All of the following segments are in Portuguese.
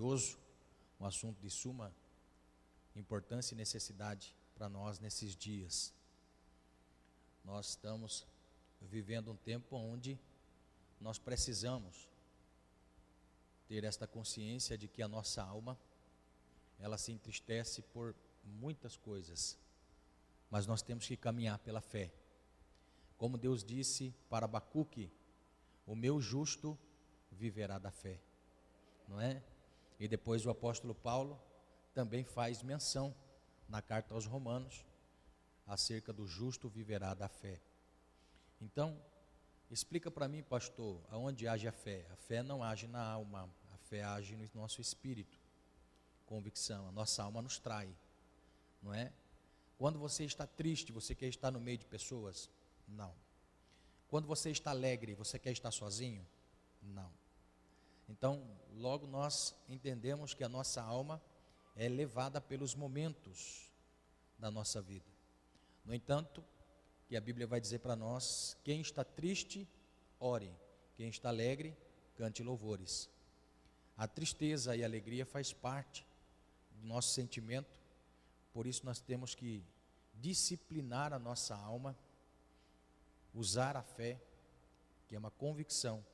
maravilhoso, um assunto de suma importância e necessidade para nós nesses dias. Nós estamos vivendo um tempo onde nós precisamos ter esta consciência de que a nossa alma, ela se entristece por muitas coisas, mas nós temos que caminhar pela fé. Como Deus disse para Abacuque, o meu justo viverá da fé, não é? E depois o apóstolo Paulo também faz menção na carta aos Romanos acerca do justo viverá da fé. Então, explica para mim, pastor, aonde age a fé? A fé não age na alma, a fé age no nosso espírito, convicção. A nossa alma nos trai, não é? Quando você está triste, você quer estar no meio de pessoas? Não. Quando você está alegre, você quer estar sozinho? Não. Então, logo nós entendemos que a nossa alma é levada pelos momentos da nossa vida. No entanto, que a Bíblia vai dizer para nós, quem está triste, ore, quem está alegre, cante louvores. A tristeza e a alegria faz parte do nosso sentimento, por isso nós temos que disciplinar a nossa alma, usar a fé, que é uma convicção,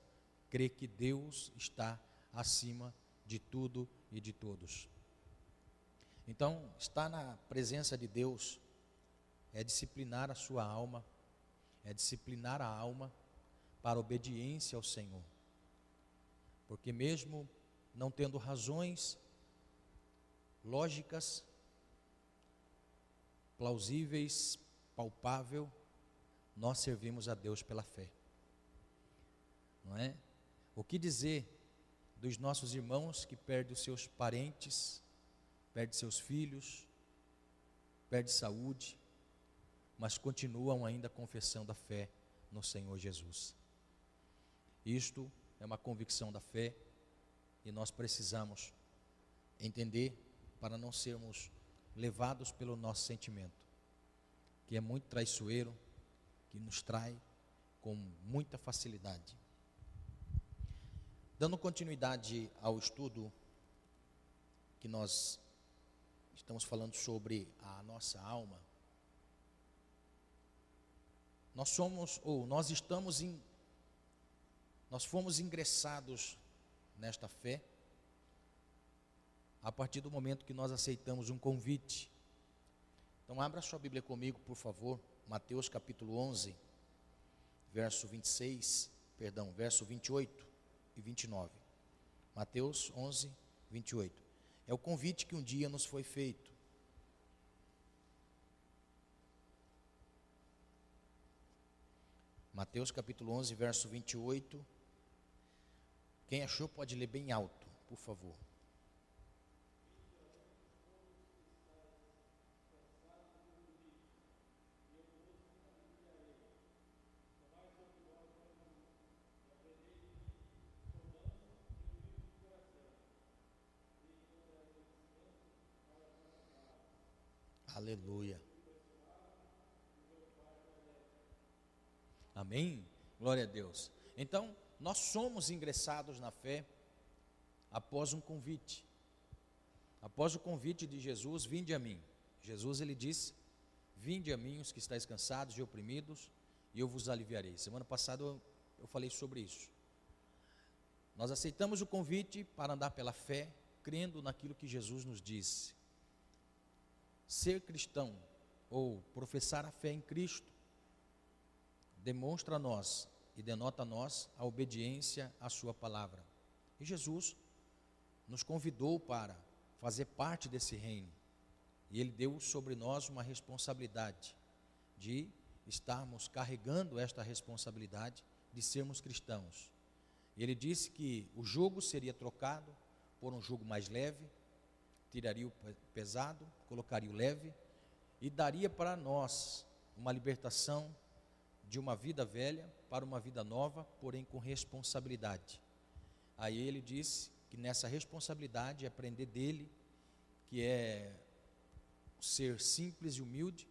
crer que Deus está acima de tudo e de todos. Então, estar na presença de Deus é disciplinar a sua alma, é disciplinar a alma para a obediência ao Senhor. Porque mesmo não tendo razões lógicas, plausíveis, palpável, nós servimos a Deus pela fé. Não é? O que dizer dos nossos irmãos que perdem os seus parentes, perdem seus filhos, perdem saúde, mas continuam ainda confessando a fé no Senhor Jesus. Isto é uma convicção da fé e nós precisamos entender para não sermos levados pelo nosso sentimento, que é muito traiçoeiro, que nos trai com muita facilidade. Dando continuidade ao estudo que nós estamos falando sobre a nossa alma, nós fomos ingressados nesta fé a partir do momento que nós aceitamos um convite. Então abra sua Bíblia comigo, por favor, Mateus capítulo 11, verso 28 e 29. Mateus 11, 28. É o convite que um dia nos foi feito. Mateus capítulo 11, verso 28. Quem achou pode ler bem alto, por favor. Aleluia. Amém? Glória a Deus. Então, nós somos ingressados na fé após um convite. Após o convite de Jesus, vinde a mim. Jesus, ele disse, vinde a mim os que estáis cansados e oprimidos, e eu vos aliviarei. Semana passada eu falei sobre isso. Nós aceitamos o convite para andar pela fé, crendo naquilo que Jesus nos disse. Ser cristão, ou professar a fé em Cristo, demonstra a nós e denota a nós a obediência à sua palavra. E Jesus nos convidou para fazer parte desse reino. E Ele deu sobre nós uma responsabilidade de estarmos carregando esta responsabilidade de sermos cristãos. Ele disse que o jugo seria trocado por um jugo mais leve, tiraria o pesado, colocaria o leve e daria para nós uma libertação de uma vida velha para uma vida nova, porém com responsabilidade. Aí ele disse que nessa responsabilidade aprender dele, que é ser simples e humilde,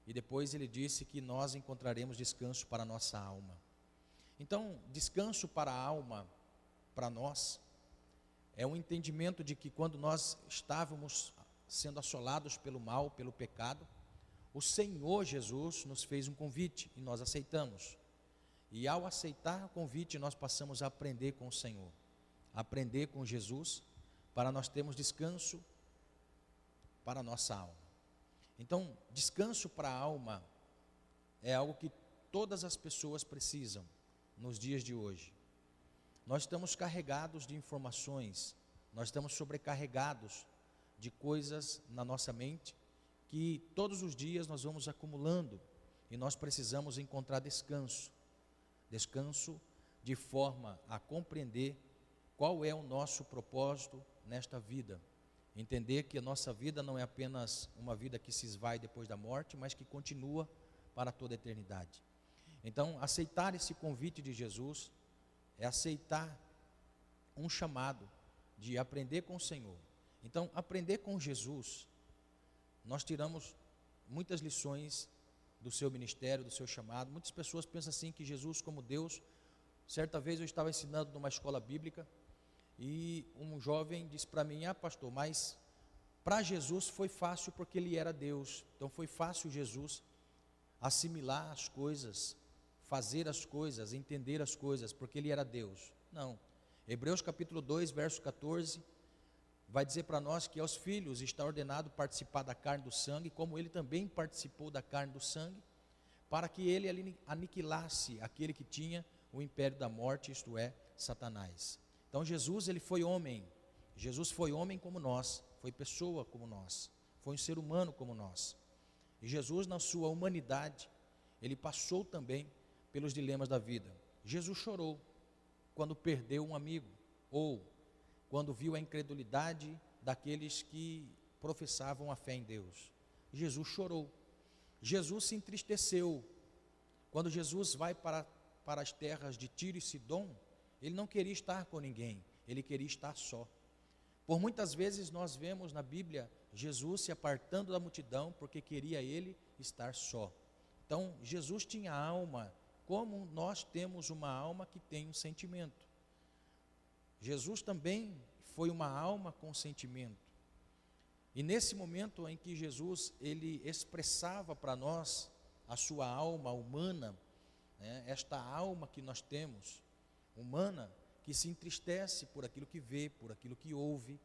e depois ele disse que nós encontraremos descanso para a nossa alma. Então, descanso para a alma, para nós, é um entendimento de que quando nós estávamos sendo assolados pelo mal, pelo pecado, o Senhor Jesus nos fez um convite e nós aceitamos. E ao aceitar o convite, nós passamos a aprender com o Senhor, a aprender com Jesus, para nós termos descanso para a nossa alma. Então, descanso para a alma é algo que todas as pessoas precisam nos dias de hoje. Nós estamos carregados de informações, nós estamos sobrecarregados de coisas na nossa mente, que todos os dias nós vamos acumulando, e nós precisamos encontrar descanso de forma a compreender qual é o nosso propósito nesta vida, entender que a nossa vida não é apenas uma vida que se esvai depois da morte, mas que continua para toda a eternidade. Então, aceitar esse convite de Jesus é aceitar um chamado de aprender com o Senhor. Então, aprender com Jesus, nós tiramos muitas lições do seu ministério, do seu chamado. Muitas pessoas pensam assim que Jesus como Deus. Certa vez eu estava ensinando numa escola bíblica e um jovem disse para mim: pastor, mas para Jesus foi fácil porque ele era Deus. Então foi fácil Jesus assimilar as coisas, fazer as coisas, entender as coisas, porque ele era Deus. Não. Hebreus capítulo 2, verso 14, vai dizer para nós que aos filhos está ordenado participar da carne e do sangue, como ele também participou da carne e do sangue, para que ele aniquilasse aquele que tinha o império da morte, isto é, Satanás. Então Jesus, ele foi homem como nós, foi pessoa como nós, foi um ser humano como nós. E Jesus, na sua humanidade, ele passou também pelos dilemas da vida. Jesus chorou quando perdeu um amigo, ou quando viu a incredulidade daqueles que professavam a fé em Deus. Jesus chorou. Jesus se entristeceu. Quando Jesus vai para as terras de Tiro e Sidom, ele não queria estar com ninguém, ele queria estar só. Por muitas vezes nós vemos na Bíblia Jesus se apartando da multidão porque queria ele estar só. Então Jesus tinha alma, como nós temos uma alma que tem um sentimento. Jesus também foi uma alma com sentimento. E nesse momento em que Jesus ele expressava para nós a sua alma humana, esta alma que nós temos, humana, que se entristece por aquilo que vê, por aquilo que ouve,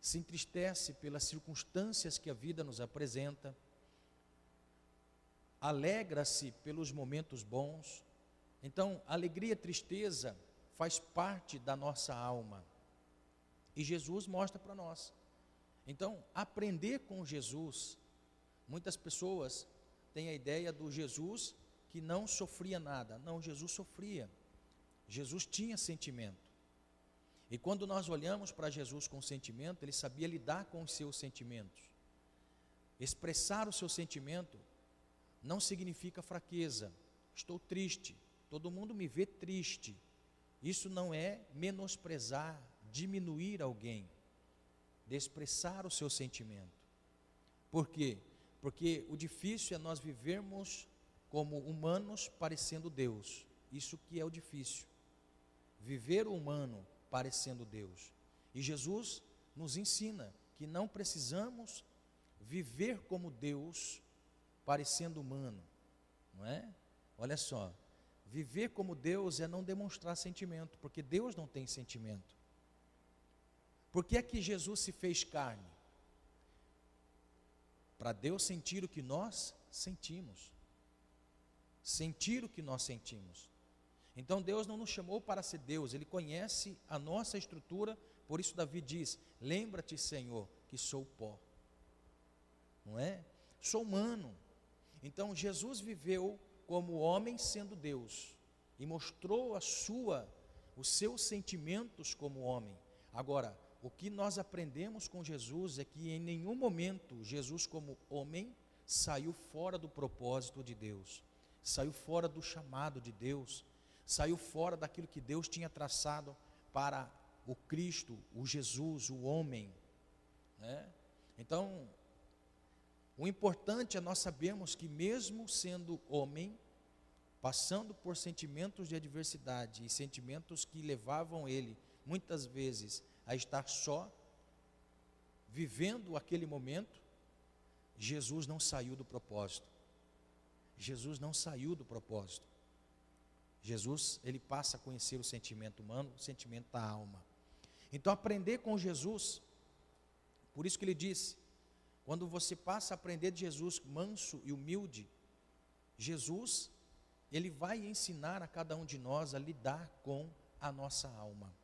se entristece pelas circunstâncias que a vida nos apresenta, alegra-se pelos momentos bons. Então, alegria e tristeza faz parte da nossa alma, e Jesus mostra para nós. Então, aprender com Jesus, muitas pessoas têm a ideia do Jesus que não sofria nada. Não, Jesus sofria, Jesus tinha sentimento, e quando nós olhamos para Jesus com sentimento, ele sabia lidar com os seus sentimentos. Expressar o seu sentimento não significa fraqueza. Estou triste, todo mundo me vê triste. Isso não é menosprezar, diminuir alguém, de expressar o seu sentimento. Por quê? Porque o difícil é nós vivermos como humanos parecendo Deus. Isso que é o difícil, viver o humano parecendo Deus. E Jesus nos ensina que não precisamos viver como Deus parecendo humano, não é? Olha só, viver como Deus é não demonstrar sentimento, porque Deus não tem sentimento. Por que é que Jesus se fez carne? Para Deus sentir o que nós sentimos. Sentir o que nós sentimos. Então Deus não nos chamou para ser Deus, Ele conhece a nossa estrutura, por isso Davi diz: lembra-te, Senhor, que sou pó. Não é? Sou humano. Então Jesus viveu como homem sendo Deus, e mostrou os seus sentimentos como homem. Agora, o que nós aprendemos com Jesus é que em nenhum momento Jesus como homem saiu fora do propósito de Deus, saiu fora do chamado de Deus, saiu fora daquilo que Deus tinha traçado para o Cristo, o Jesus, o homem, né? Então, o importante é nós sabermos que mesmo sendo homem, passando por sentimentos de adversidade e sentimentos que levavam ele muitas vezes a estar só, vivendo aquele momento, Jesus não saiu do propósito. Jesus não saiu do propósito. Jesus, ele passa a conhecer o sentimento humano, o sentimento da alma. Então, aprender com Jesus, por isso que ele disse, quando você passa a aprender de Jesus manso e humilde, Jesus, ele vai ensinar a cada um de nós a lidar com a nossa alma,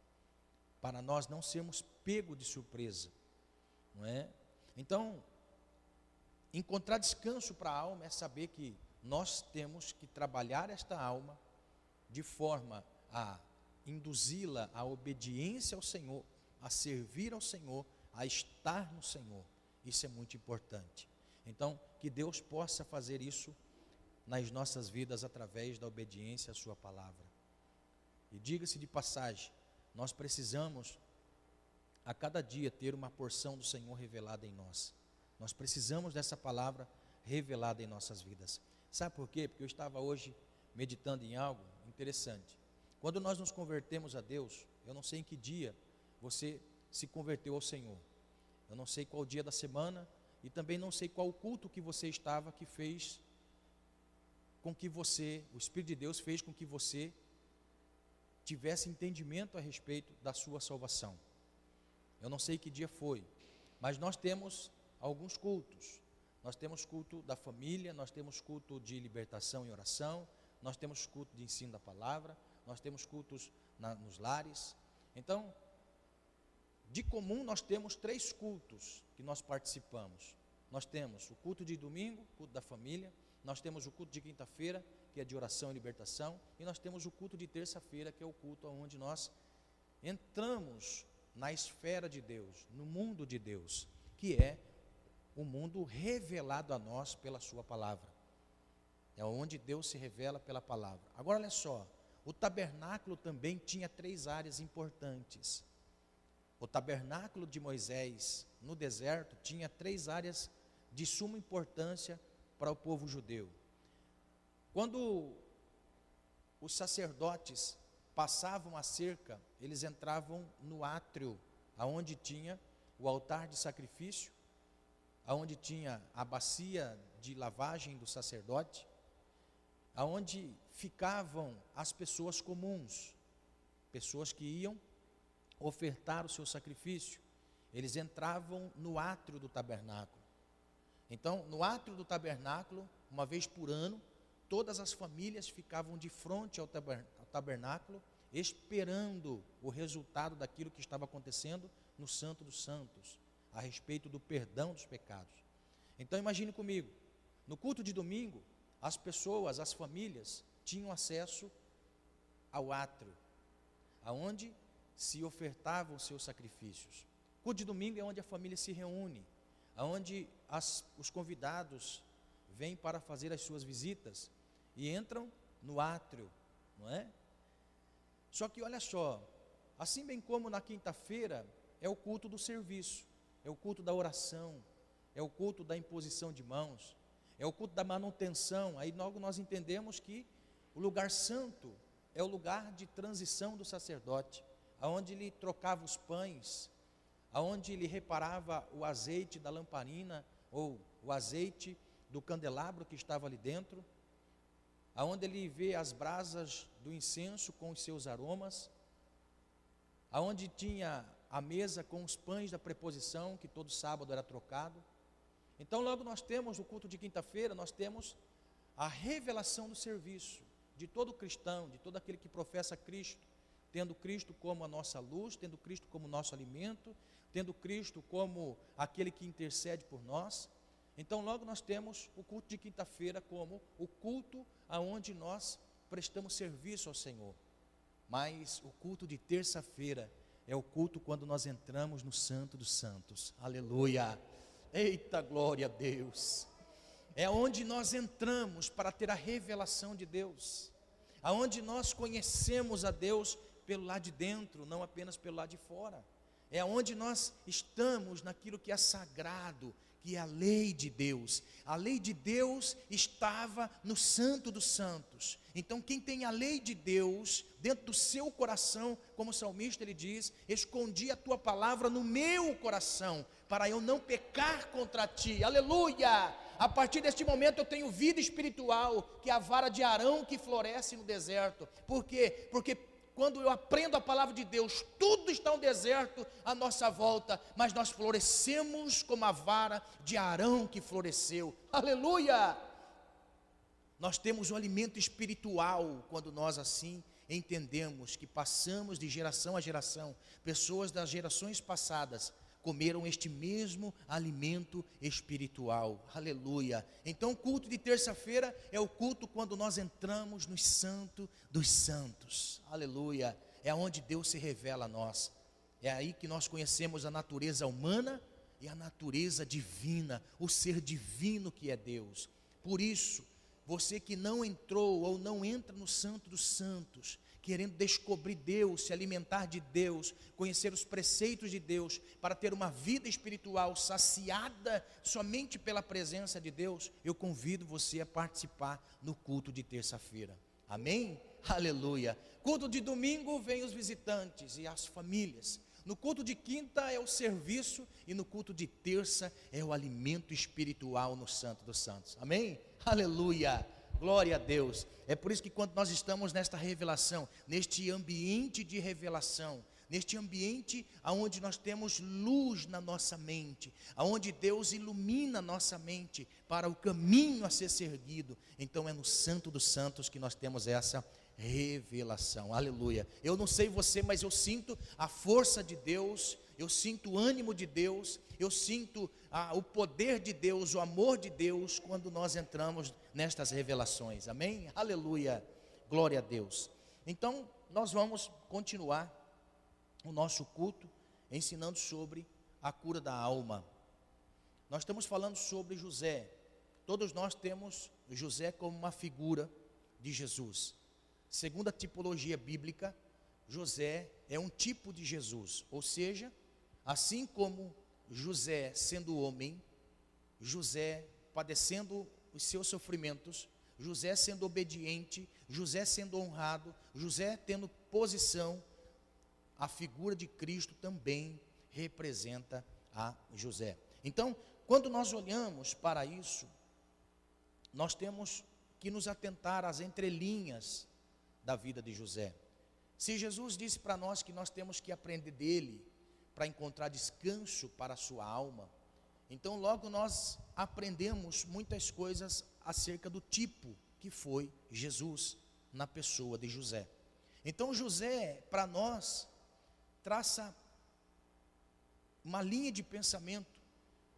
para nós não sermos pegos de surpresa, não é? Então, encontrar descanso para a alma é saber que nós temos que trabalhar esta alma de forma a induzi-la à obediência ao Senhor, a servir ao Senhor, a estar no Senhor. Isso é muito importante. Então, que Deus possa fazer isso nas nossas vidas através da obediência à sua palavra. E diga-se de passagem, nós precisamos a cada dia ter uma porção do Senhor revelada em nós. Nós precisamos dessa palavra revelada em nossas vidas. Sabe por quê? Porque eu estava hoje meditando em algo interessante. Quando nós nos convertemos a Deus, eu não sei em que dia você se converteu ao Senhor. Eu não sei qual dia da semana e também não sei qual culto que você estava que fez com que você, o Espírito de Deus fez com que você tivesse entendimento a respeito da sua salvação. Eu não sei que dia foi, mas nós temos alguns cultos. Nós temos culto da família, nós temos culto de libertação e oração, nós temos culto de ensino da palavra, nós temos cultos nos lares. Então, de comum nós temos 3 cultos que nós participamos. Nós temos o culto de domingo, culto da família, nós temos o culto de quinta-feira, que é de oração e libertação, e nós temos o culto de terça-feira, que é o culto onde nós entramos na esfera de Deus, no mundo de Deus, que é o mundo revelado a nós pela sua palavra. É onde Deus se revela pela palavra. Agora olha só, o tabernáculo também tinha 3 áreas importantes. O tabernáculo de Moisés no deserto tinha 3 áreas de suma importância para o povo judeu. Quando os sacerdotes passavam a cerca, eles entravam no átrio, aonde tinha o altar de sacrifício, aonde tinha a bacia de lavagem do sacerdote, aonde ficavam as pessoas comuns, pessoas que iam ofertar o seu sacrifício. Eles entravam no átrio do tabernáculo. Então, no átrio do tabernáculo, uma vez por ano, todas as famílias ficavam de frente ao tabernáculo, esperando o resultado daquilo que estava acontecendo no Santo dos Santos, a respeito do perdão dos pecados. Então, imagine comigo, no culto de domingo, as pessoas, as famílias, tinham acesso ao átrio, aonde se ofertavam os seus sacrifícios. O culto de domingo é onde a família se reúne, aonde os convidados vêm para fazer as suas visitas e entram no átrio, não é? Só que olha só, assim bem como na quinta-feira é o culto do serviço, é o culto da oração, é o culto da imposição de mãos, é o culto da manutenção. Aí logo nós entendemos que o lugar santo é o lugar de transição do sacerdote, aonde ele trocava os pães, aonde ele reparava o azeite da lamparina ou o azeite do candelabro que estava ali dentro, aonde ele vê as brasas do incenso com os seus aromas, aonde tinha a mesa com os pães da preposição, que todo sábado era trocado. Então logo nós temos no culto de quinta-feira, nós temos a revelação do serviço de todo cristão, de todo aquele que professa Cristo, tendo Cristo como a nossa luz, tendo Cristo como nosso alimento, tendo Cristo como aquele que intercede por nós. Então logo nós temos o culto de quinta-feira como o culto aonde nós prestamos serviço ao Senhor. Mas o culto de terça-feira é o culto quando nós entramos no Santo dos Santos. Aleluia! Eita, glória a Deus! É onde nós entramos para ter a revelação de Deus, aonde nós conhecemos a Deus pelo lado de dentro, não apenas pelo lado de fora. É onde nós estamos naquilo que é sagrado, que é a lei de Deus. A lei de Deus estava no Santo dos Santos. Então quem tem a lei de Deus dentro do seu coração, como o salmista ele diz, escondi a tua palavra no meu coração, para eu não pecar contra ti. Aleluia! A partir deste momento eu tenho vida espiritual, que é a vara de Arão que floresce no deserto. Por quê? Porque quando eu aprendo a palavra de Deus, tudo está um deserto à nossa volta, mas nós florescemos como a vara de Arão que floresceu. Aleluia! Nós temos o alimento espiritual quando nós assim entendemos que passamos de geração a geração. Pessoas das gerações passadas comeram este mesmo alimento espiritual. Aleluia. Então o culto de terça-feira é o culto quando nós entramos no Santo dos Santos. Aleluia. É onde Deus se revela a nós. É aí que nós conhecemos a natureza humana e a natureza divina, o ser divino que é Deus. Por isso, você que não entrou ou não entra no Santo dos Santos, querendo descobrir Deus, se alimentar de Deus, conhecer os preceitos de Deus, para ter uma vida espiritual saciada somente pela presença de Deus, eu convido você a participar no culto de terça-feira. Amém? Aleluia. Culto de domingo vem os visitantes e as famílias. No culto de quinta é o serviço e no culto de terça é o alimento espiritual no Santo dos Santos. Amém? Aleluia. Glória a Deus. É por isso que quando nós estamos nesta revelação, neste ambiente de revelação, neste ambiente onde nós temos luz na nossa mente, onde Deus ilumina a nossa mente para o caminho a ser seguido, então é no Santo dos Santos que nós temos essa revelação. Aleluia. Eu não sei você, mas eu sinto a força de Deus, eu sinto o ânimo de Deus, eu sinto o poder de Deus, o amor de Deus, quando nós entramos nestas revelações. Amém? Aleluia. Glória a Deus. Então nós vamos continuar o nosso culto ensinando sobre a cura da alma. Nós estamos falando sobre José. Todos nós temos José como uma figura de Jesus. Segundo a tipologia bíblica, José é um tipo de Jesus, ou seja, assim como José sendo homem, José padecendo os seus sofrimentos, José sendo obediente, José sendo honrado, José tendo posição, a figura de Cristo também representa a José. Então, quando nós olhamos para isso, nós temos que nos atentar às entrelinhas da vida de José. Se Jesus disse para nós que nós temos que aprender dele para encontrar descanso para a sua alma, então logo nós aprendemos muitas coisas acerca do tipo que foi Jesus na pessoa de José. Então José, para nós, traça uma linha de pensamento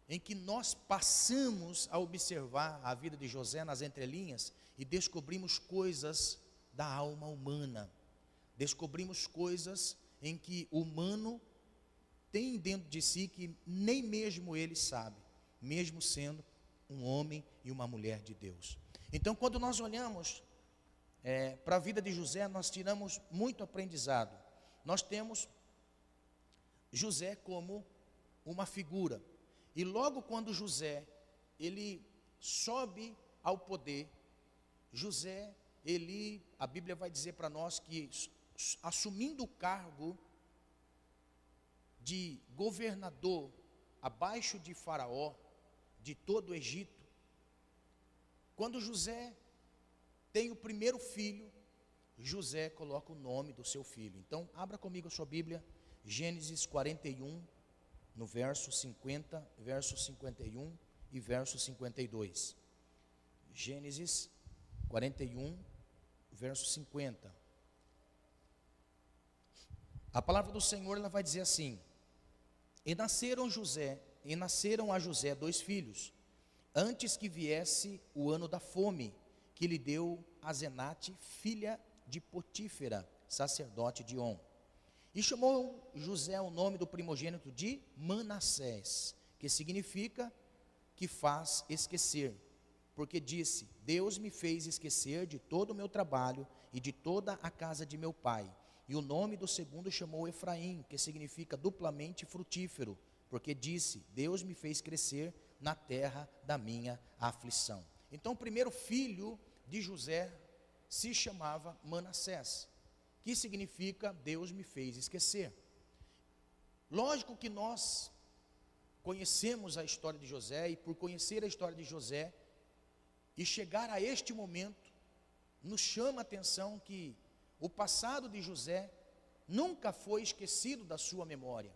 em que nós passamos a observar a vida de José nas entrelinhas e descobrimos coisas da alma humana. Descobrimos coisas em que o humano tem dentro de si que nem mesmo ele sabe, mesmo sendo um homem e uma mulher de Deus. Então, quando nós olhamos para a vida de José, nós tiramos muito aprendizado. Nós temos José como uma figura, e logo quando José, ele sobe ao poder, José, a Bíblia vai dizer para nós que assumindo o cargo de governador abaixo de Faraó, de todo o Egito, quando José tem o primeiro filho, José coloca o nome do seu filho. Então, abra comigo a sua Bíblia, Gênesis 41, no verso 50, verso 51 e verso 52. Gênesis 41, verso 50. A palavra do Senhor, ela vai dizer assim: E nasceram a José 2 filhos, antes que viesse o ano da fome, que lhe deu Asenate, filha de Potífera, sacerdote de On. E chamou José o nome do primogênito de Manassés, que significa que faz esquecer, porque disse: Deus me fez esquecer de todo o meu trabalho e de toda a casa de meu pai. E o nome do segundo chamou Efraim, que significa duplamente frutífero, porque disse: Deus me fez crescer na terra da minha aflição. Então, o primeiro filho de José se chamava Manassés, que significa Deus me fez esquecer. Lógico que nós conhecemos a história de José, e por conhecer a história de José e chegar a este momento, nos chama a atenção que o passado de José nunca foi esquecido da sua memória,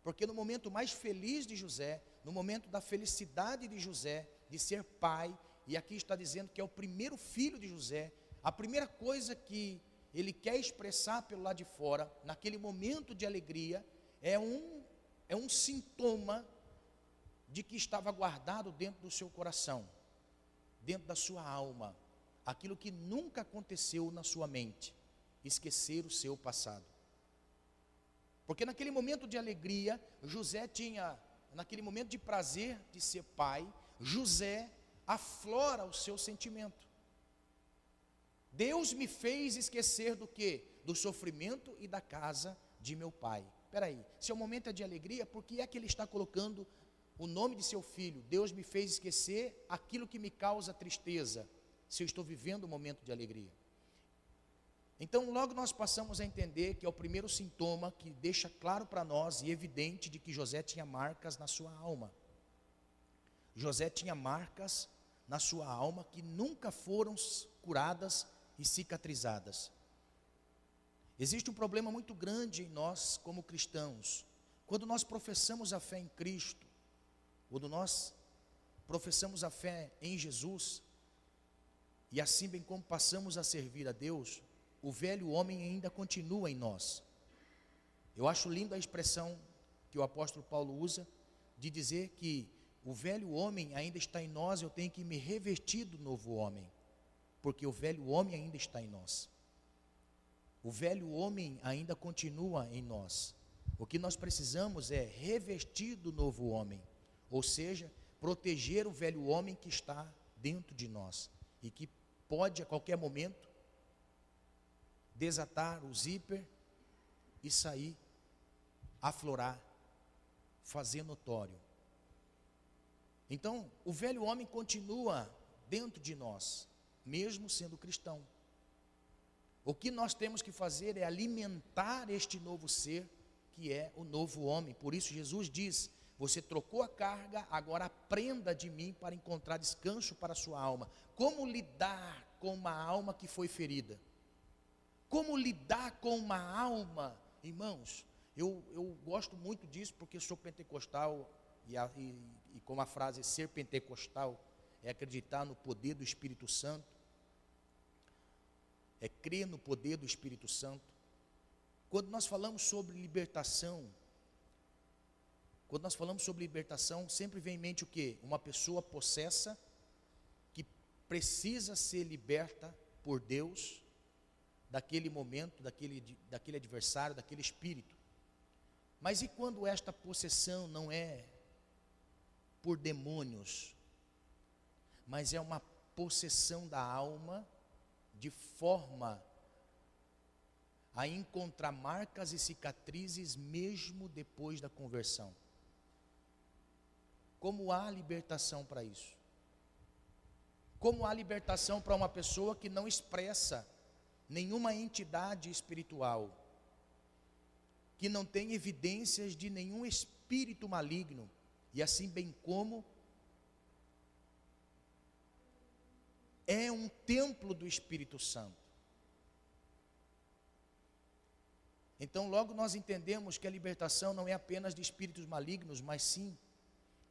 porque no momento mais feliz de José, no momento da felicidade de José, de ser pai, e aqui está dizendo que é o primeiro filho de José, a primeira coisa que ele quer expressar pelo lado de fora, naquele momento de alegria, é um sintoma de que estava guardado dentro do seu coração, dentro da sua alma, aquilo que nunca aconteceu na sua mente, esquecer o seu passado. Porque naquele momento de alegria, José tinha, naquele momento de prazer de ser pai, José aflora o seu sentimento. Deus me fez esquecer do quê? Do sofrimento e da casa de meu pai. Espera aí, se o momento é de alegria, por que é que ele está colocando o nome de seu filho? Deus me fez esquecer aquilo que me causa tristeza, se eu estou vivendo um momento de alegria. Então logo nós passamos a entender que é o primeiro sintoma que deixa claro para nós e evidente de que José tinha marcas na sua alma. José tinha marcas na sua alma que nunca foram curadas e cicatrizadas. Existe um problema muito grande em nós como cristãos. Quando nós professamos a fé em Cristo, quando nós professamos a fé em Jesus, e assim bem como passamos a servir a Deus, o velho homem ainda continua em nós. Eu acho linda a expressão que o apóstolo Paulo usa, de dizer que o velho homem ainda está em nós, eu tenho que me revestir do novo homem, porque o velho homem ainda está em nós. O velho homem ainda continua em nós. O que nós precisamos é revestir do novo homem, ou seja, proteger o velho homem que está dentro de nós, e que pode a qualquer momento desatar o zíper e sair, aflorar, fazer notório. Então, o velho homem continua dentro de nós, mesmo sendo cristão. O que nós temos que fazer é alimentar este novo ser, que é o novo homem. Por isso Jesus diz: você trocou a carga, agora aprenda de mim para encontrar descanso para a sua alma. Como lidar com uma alma que foi ferida? Como lidar com uma alma? Irmãos, eu gosto muito disso porque sou pentecostal, e como a frase ser pentecostal é acreditar no poder do Espírito Santo, é crer no poder do Espírito Santo. Quando nós falamos sobre libertação, sempre vem em mente o quê? Uma pessoa possessa, que precisa ser liberta por Deus, daquele momento, daquele adversário, daquele espírito. Mas e quando esta possessão não é por demônios, mas é uma possessão da alma, de forma a encontrar marcas e cicatrizes mesmo depois da conversão? Como há libertação para isso? Como há libertação para uma pessoa que não expressa nenhuma entidade espiritual, que não tem evidências de nenhum espírito maligno, e assim bem como é um templo do Espírito Santo? Então logo nós entendemos que a libertação não é apenas de espíritos malignos, mas sim,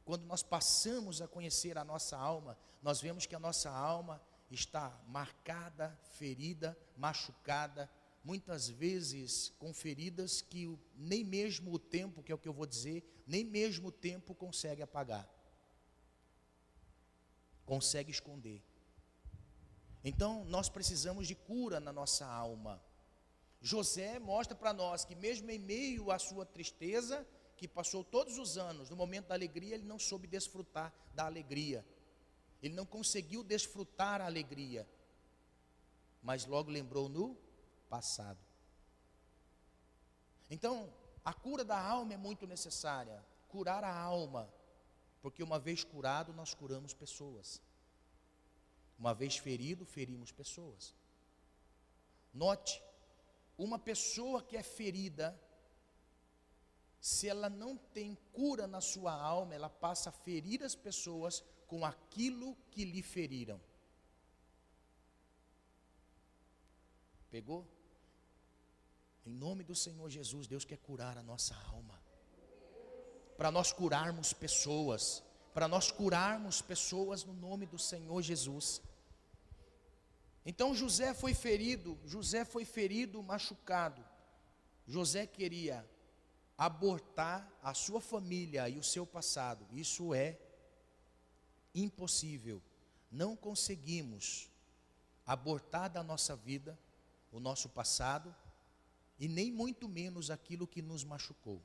quando nós passamos a conhecer a nossa alma, nós vemos que a nossa alma está marcada, ferida, machucada, muitas vezes com feridas que nem mesmo o tempo, que é o que eu vou dizer, nem mesmo o tempo consegue apagar, consegue esconder. Então nós precisamos de cura na nossa alma. José mostra para nós que mesmo em meio à sua tristeza, que passou todos os anos, no momento da alegria, ele não soube desfrutar da alegria. Ele não conseguiu desfrutar a alegria, mas logo lembrou no passado. Então, a cura da alma é muito necessária. Curar a alma Porque uma vez curado, nós curamos pessoas. Uma vez ferido, ferimos pessoas. Note, uma pessoa que é ferida, se ela não tem cura na sua alma, ela passa a ferir as pessoas com aquilo que lhe feriram. Pegou? Em nome do Senhor Jesus, Deus quer curar a nossa alma. Para nós curarmos pessoas. Para nós curarmos pessoas no nome do Senhor Jesus. Então José foi ferido, machucado. José queria abortar a sua família e o seu passado. Isso é impossível. Não conseguimos abortar da nossa vida o nosso passado e nem muito menos aquilo que nos machucou.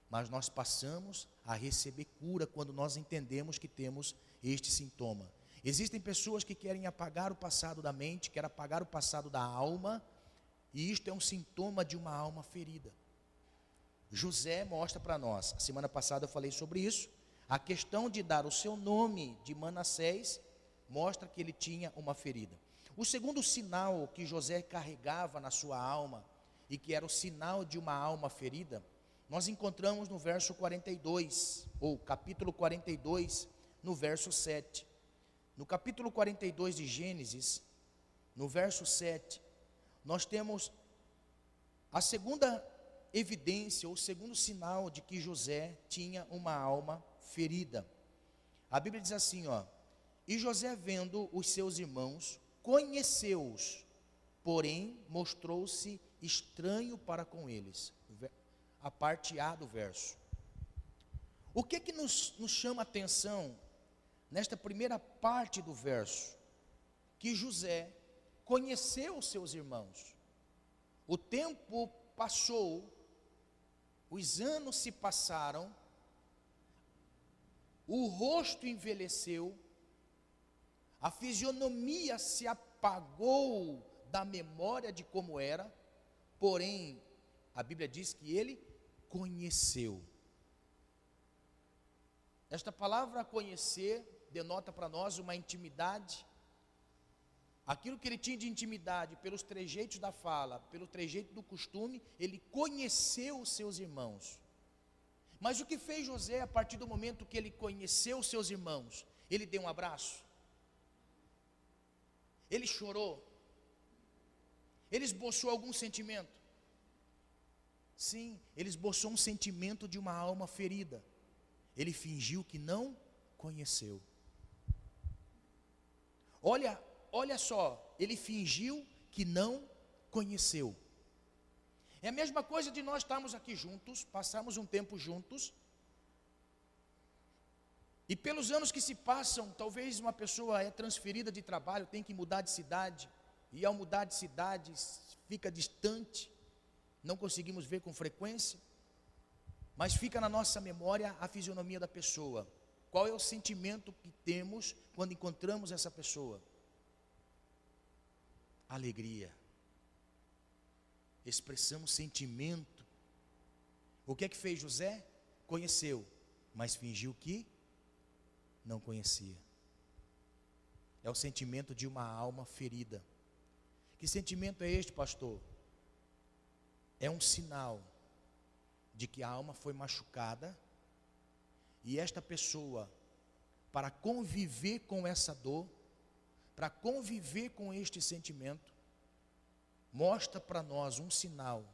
Mas nós passamos a receber cura quando nós entendemos que temos este sintoma. Existem pessoas que querem apagar o passado da mente, querem apagar o passado da alma, e isto é um sintoma de uma alma ferida. José mostra para nós, a semana passada eu falei sobre isso, a questão de dar o seu nome de Manassés, mostra que ele tinha uma ferida. O segundo sinal que José carregava na sua alma, e que era o sinal de uma alma ferida, nós encontramos no verso 42, ou capítulo 42, no verso 7. No capítulo 42 de Gênesis, no verso 7, nós temos a segunda evidência, ou segundo sinal de que José tinha uma alma ferida. A Bíblia diz assim, ó: e José, vendo os seus irmãos, conheceu-os, porém mostrou-se estranho para com eles. A parte A do verso. O que nos chama a atenção nesta primeira parte do verso? Que José conheceu os seus irmãos. O tempo passou, os anos se passaram, o rosto envelheceu, a fisionomia se apagou da memória de como era, porém, a Bíblia diz que ele conheceu. Esta palavra conhecer denota para nós uma intimidade. Aquilo que ele tinha de intimidade pelos trejeitos da fala, pelo trejeito do costume, ele conheceu os seus irmãos. Mas o que fez José a partir do momento que ele conheceu os seus irmãos? Ele deu um abraço? Ele chorou? Ele esboçou algum sentimento? Sim, ele esboçou um sentimento de uma alma ferida. Ele fingiu que não conheceu. Olha só, ele fingiu que não conheceu. É a mesma coisa de nós estarmos aqui juntos, passarmos um tempo juntos, e pelos anos que se passam, talvez uma pessoa é transferida de trabalho, tem que mudar de cidade, e ao mudar de cidade, fica distante, não conseguimos ver com frequência, mas fica na nossa memória a fisionomia da pessoa. Qual é o sentimento que temos quando encontramos essa pessoa? Alegria. Expressamos sentimento. O que é que fez José? Conheceu, mas fingiu que não conhecia. É o sentimento de uma alma ferida. Que sentimento é este, pastor? É um sinal de que a alma foi machucada, e esta pessoa, para conviver com essa dor, para conviver com este sentimento, mostra para nós um sinal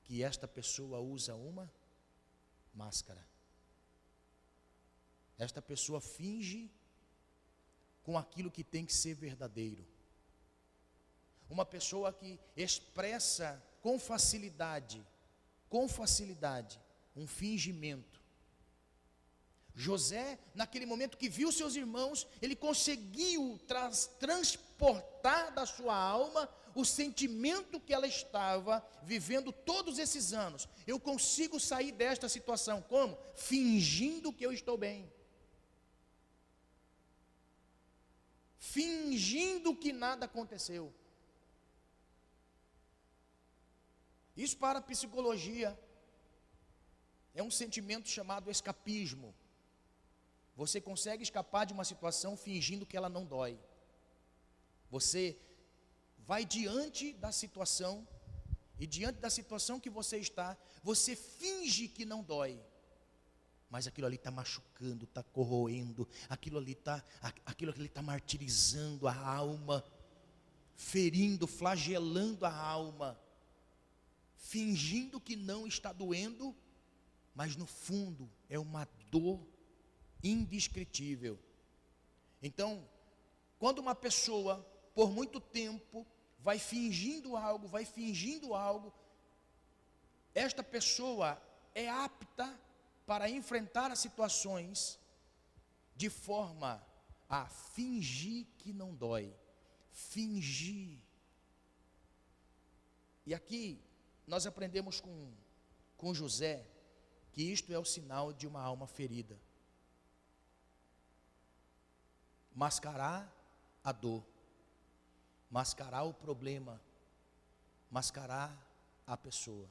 que esta pessoa usa uma máscara. Esta pessoa finge com aquilo que tem que ser verdadeiro. Uma pessoa que expressa com facilidade, um fingimento. José, naquele momento que viu seus irmãos, ele conseguiu transportar da sua alma o sentimento que ela estava vivendo todos esses anos. Eu consigo sair desta situação, como? Fingindo que eu estou bem. Fingindo que nada aconteceu. Isso para a psicologia é um sentimento chamado escapismo. Você consegue escapar de uma situação fingindo que ela não dói. Você vai diante da situação, e diante da situação que você está, você finge que não dói. Mas aquilo ali está machucando, está corroendo, aquilo ali está martirizando a alma, ferindo, flagelando a alma, fingindo que não está doendo, mas no fundo é uma dor indescritível. Então, quando uma pessoa, por muito tempo, vai fingindo algo, esta pessoa é apta para enfrentar as situações de forma a fingir que não dói. Fingir. E aqui nós aprendemos com José que isto é o sinal de uma alma ferida. Mascarar a dor, mascarar o problema, mascarar a pessoa.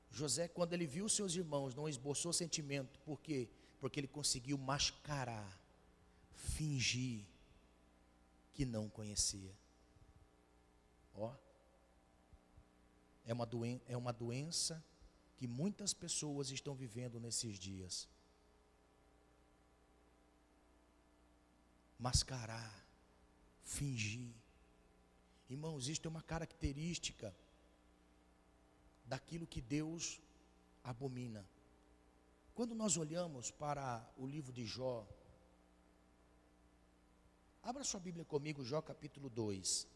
José, quando ele viu seus irmãos, não esboçou sentimento. Por quê? Porque ele conseguiu mascarar, fingir que não conhecia. Ó, é uma doença que muitas pessoas estão vivendo nesses dias. Mascarar, fingir. Irmãos, isto é uma característica daquilo que Deus abomina. Quando nós olhamos para o livro de Jó, abra sua Bíblia comigo, Jó capítulo 2.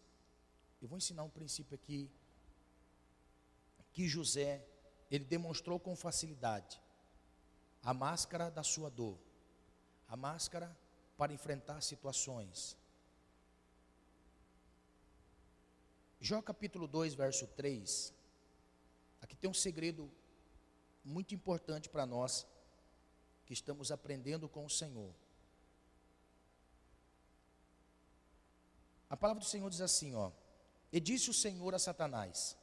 Eu vou ensinar um princípio aqui, que José, ele demonstrou com facilidade, a máscara da sua dor, a máscara para enfrentar situações. Jó capítulo 2, verso 3, aqui tem um segredo muito importante para nós, que estamos aprendendo com o Senhor. A palavra do Senhor diz assim, ó: e disse o Senhor a Satanás: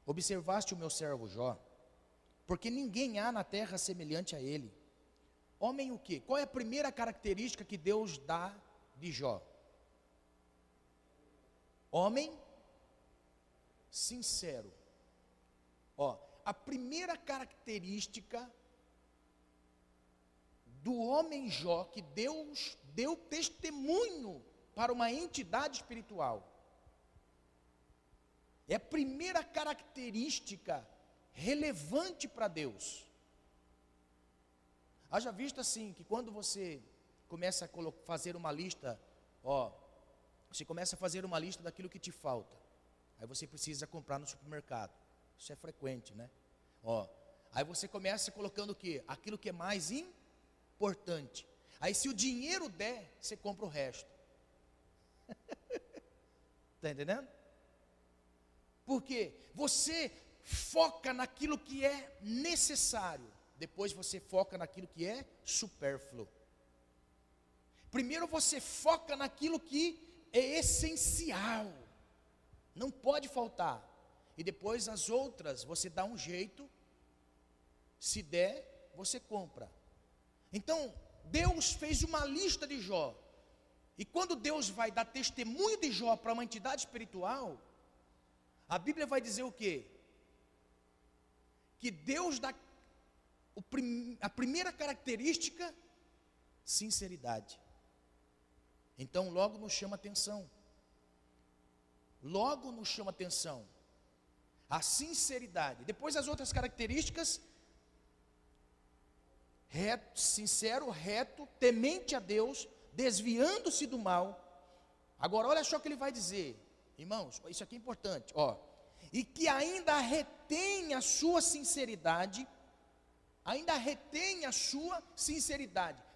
observaste o meu servo Jó, porque ninguém há na terra semelhante a ele. Homem o quê? Qual é a primeira característica que Deus dá de Jó? Homem sincero. Ó, a primeira característica do homem Jó, que Deus deu testemunho para uma entidade espiritual, é a primeira característica relevante para Deus. Haja visto assim, que quando você começa a fazer uma lista, você começa a fazer uma lista daquilo que te falta, aí você precisa comprar no supermercado, isso é frequente, né? Aí você começa colocando o quê? Aquilo que é mais importante, aí se o dinheiro der, você compra o resto. Está entendendo? Porque você foca naquilo que é necessário, depois você foca naquilo que é supérfluo. Primeiro você foca naquilo que é essencial, não pode faltar, e depois as outras você dá um jeito, se der, você compra. Então, Deus fez uma lista de Jó, e quando Deus vai dar testemunho de Jó para uma entidade espiritual, a Bíblia vai dizer o quê? Que Deus dá a primeira característica, sinceridade. Então logo nos chama atenção. Logo nos chama atenção a sinceridade. Depois as outras características: reto, sincero, reto, temente a Deus, desviando-se do mal. Agora olha só o que ele vai dizer, irmãos, isso aqui é importante, e que ainda retém a sua sinceridade,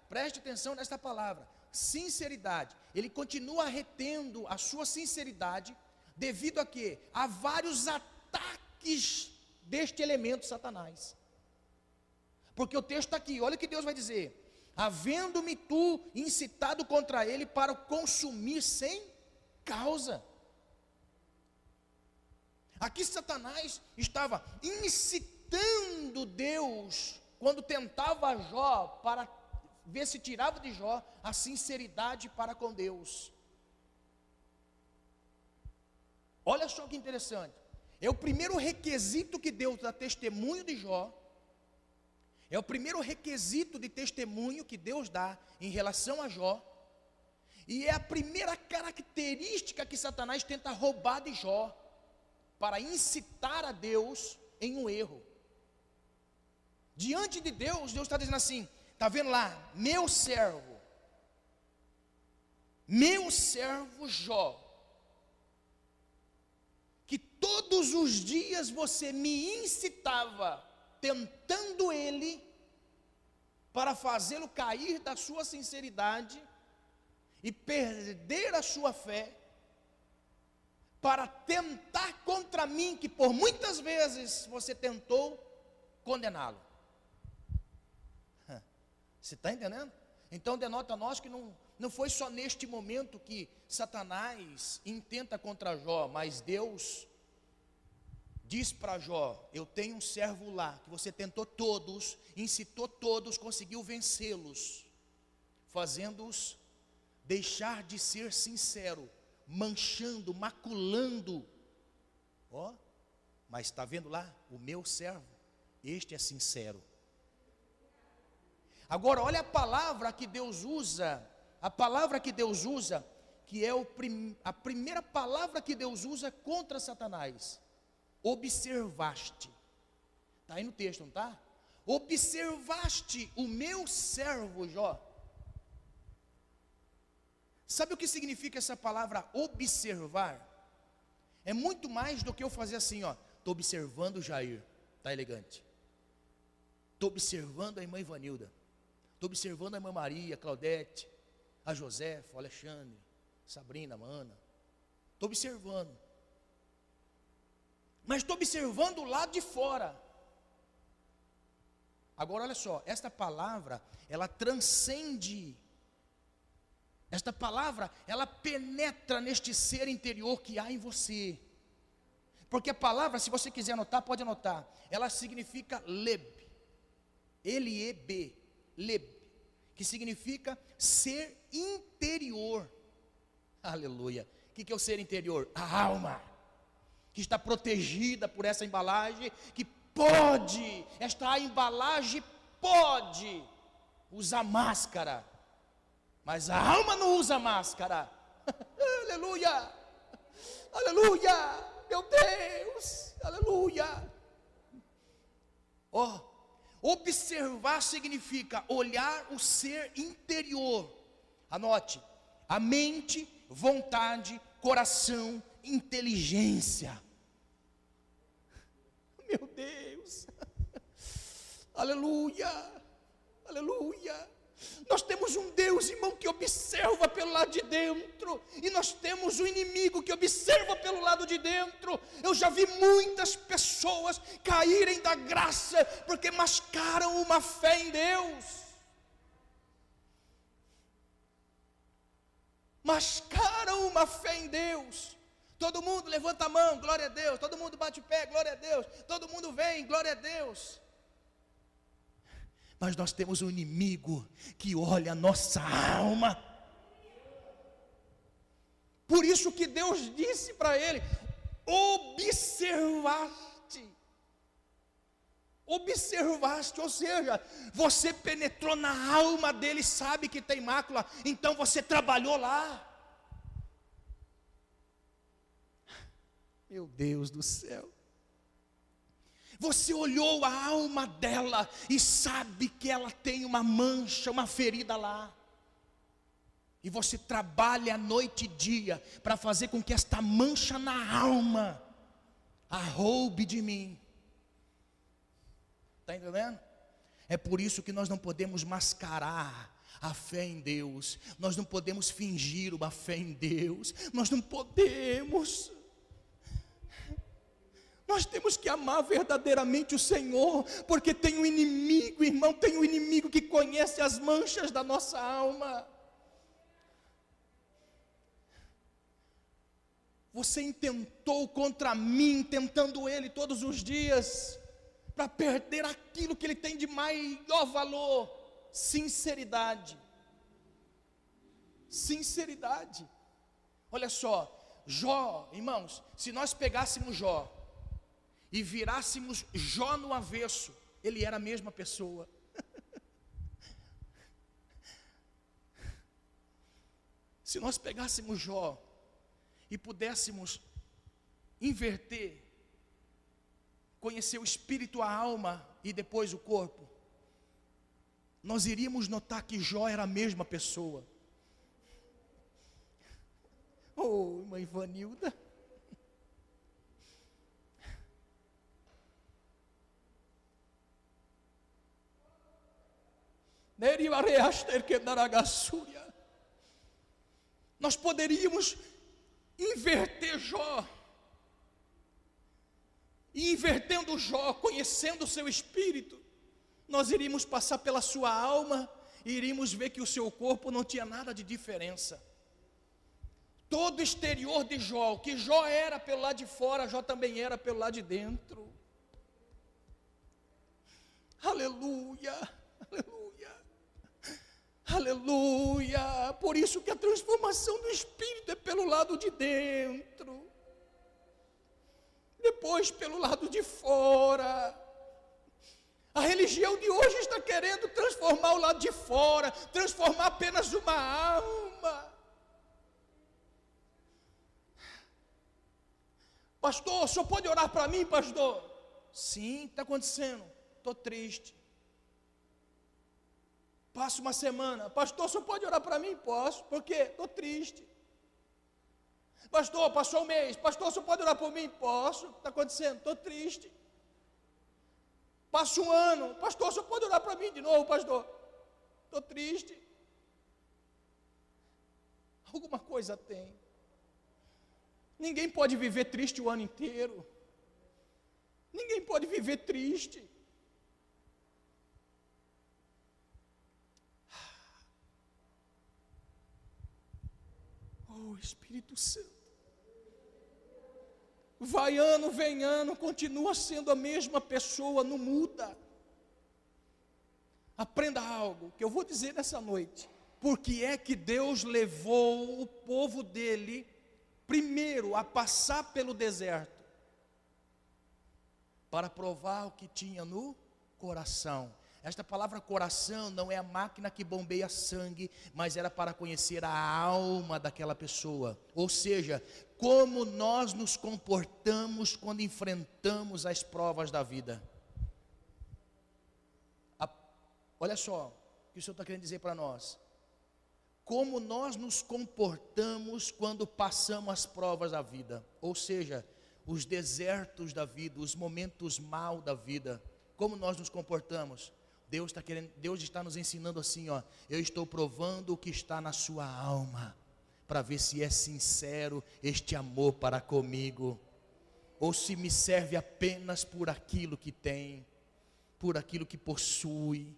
preste atenção nesta palavra, sinceridade. Ele continua retendo a sua sinceridade, devido a quê? A vários ataques deste elemento Satanás. Porque o texto está aqui, olha o que Deus vai dizer: havendo-me tu incitado contra ele para o consumir sem causa. Aqui Satanás estava incitando Deus, quando tentava Jó, para ver se tirava de Jó a sinceridade para com Deus. Olha só que interessante, é o primeiro requisito que Deus dá testemunho de Jó, é o primeiro requisito de testemunho que Deus dá em relação a Jó, e é a primeira característica que Satanás tenta roubar de Jó, para incitar a Deus em um erro. Diante de Deus, Deus está dizendo assim, está vendo lá, meu servo Jó, que todos os dias você me incitava, tentando ele, para fazê-lo cair da sua sinceridade, e perder a sua fé, para tentar contra mim, que por muitas vezes você tentou condená-lo. Você está entendendo? Então denota a nós que não foi só neste momento que Satanás intenta contra Jó, mas Deus diz para Jó, eu tenho um servo lá, que você tentou todos, incitou todos, conseguiu vencê-los, fazendo-os deixar de ser sincero, manchando, maculando, ó, mas está vendo lá, o meu servo, este é sincero. Agora olha a palavra que Deus usa, que é a primeira palavra que Deus usa contra Satanás, observaste, está aí no texto, não está? Observaste o meu servo Jó. Sabe o que significa essa palavra observar? É muito mais do que eu fazer assim, ó. Estou observando o Jair, está elegante. Estou observando a irmã Ivanilda. Estou observando a irmã Maria, a Claudete, a Josefa, o Alexandre, Sabrina, a Ana. Estou observando. Mas estou observando o lado de fora. Agora olha só, esta palavra, ela transcende. Esta palavra, ela penetra neste ser interior que há em você. Porque a palavra, se você quiser anotar, pode anotar. Ela significa leb. L-E-B. Leb. Que significa ser interior. Aleluia. O que é o ser interior? A alma. Que está protegida por essa embalagem. Que pode, esta embalagem pode usar máscara. Mas a alma não usa máscara. Aleluia, aleluia, meu Deus, aleluia. Ó, observar significa olhar o ser interior. Anote, a mente, vontade, coração, inteligência. Meu Deus, aleluia, aleluia. Nós temos um Deus, irmão, que observa pelo lado de dentro, e nós temos um inimigo que observa pelo lado de dentro. Eu já vi muitas pessoas caírem da graça, porque mascaram uma fé em Deus. Mascaram uma fé em Deus. Todo mundo levanta a mão, glória a Deus. Todo mundo bate o pé, glória a Deus. Todo mundo vem, glória a Deus. Mas nós temos um inimigo que olha a nossa alma. Por isso que Deus disse para ele: observaste. Observaste, ou seja, você penetrou na alma dele, sabe que tem mácula, então você trabalhou lá. Meu Deus do céu. Você olhou a alma dela e sabe que ela tem uma mancha, uma ferida lá. E você trabalha noite e dia para fazer com que esta mancha na alma a roube de mim. Está entendendo? É por isso que nós não podemos mascarar a fé em Deus. Nós não podemos fingir uma fé em Deus. Nós não podemos. Nós temos que amar verdadeiramente o Senhor, porque tem um inimigo, irmão, tem um inimigo que conhece as manchas da nossa alma. Você intentou contra mim, tentando ele todos os dias, para perder aquilo que ele tem de maior valor: sinceridade. Sinceridade. Olha só, Jó, irmãos, se nós pegássemos Jó e virássemos Jó no avesso, ele era a mesma pessoa. Se nós pegássemos Jó e pudéssemos inverter, conhecer o espírito, a alma e depois o corpo, nós iríamos notar que Jó era a mesma pessoa. Oh, irmã Ivanilda. Nós poderíamos inverter Jó. E invertendo Jó, conhecendo o seu espírito, nós iríamos passar pela sua alma e iríamos ver que o seu corpo não tinha nada de diferença. Todo o exterior de Jó, o que Jó era pelo lado de fora, Jó também era pelo lado de dentro. Aleluia, aleluia, aleluia. Por isso que a transformação do espírito é pelo lado de dentro, depois pelo lado de fora. A religião de hoje está querendo transformar o lado de fora, transformar apenas uma alma. Pastor, o senhor pode orar para mim, pastor? Sim, está acontecendo, estou triste. Passa uma semana, pastor, o senhor pode orar para mim? Posso, por quê? Estou triste. Pastor, passou um mês, pastor, o senhor pode orar por mim? Posso, está acontecendo, estou triste. Passa um ano, pastor, o senhor pode orar para mim de novo, pastor? Estou triste. Alguma coisa tem. Ninguém pode viver triste o ano inteiro. Ninguém pode viver triste. Oh, Espírito Santo. Vai ano, vem ano, continua sendo a mesma pessoa, não muda. Aprenda algo que eu vou dizer nessa noite. Por que é que Deus levou o povo dele primeiro a passar pelo deserto? Para provar o que tinha no coração. Esta palavra coração não é a máquina que bombeia sangue, mas era para conhecer a alma daquela pessoa. Ou seja, como nós nos comportamos quando enfrentamos as provas da vida. Olha só o que o Senhor está querendo dizer para nós. Como nós nos comportamos quando passamos as provas da vida. Ou seja, os desertos da vida, os momentos maus da vida. Como nós nos comportamos? Deus está nos ensinando assim, ó. Eu estou provando o que está na sua alma, para ver se é sincero este amor para comigo, ou se me serve apenas por aquilo que tem, por aquilo que possui.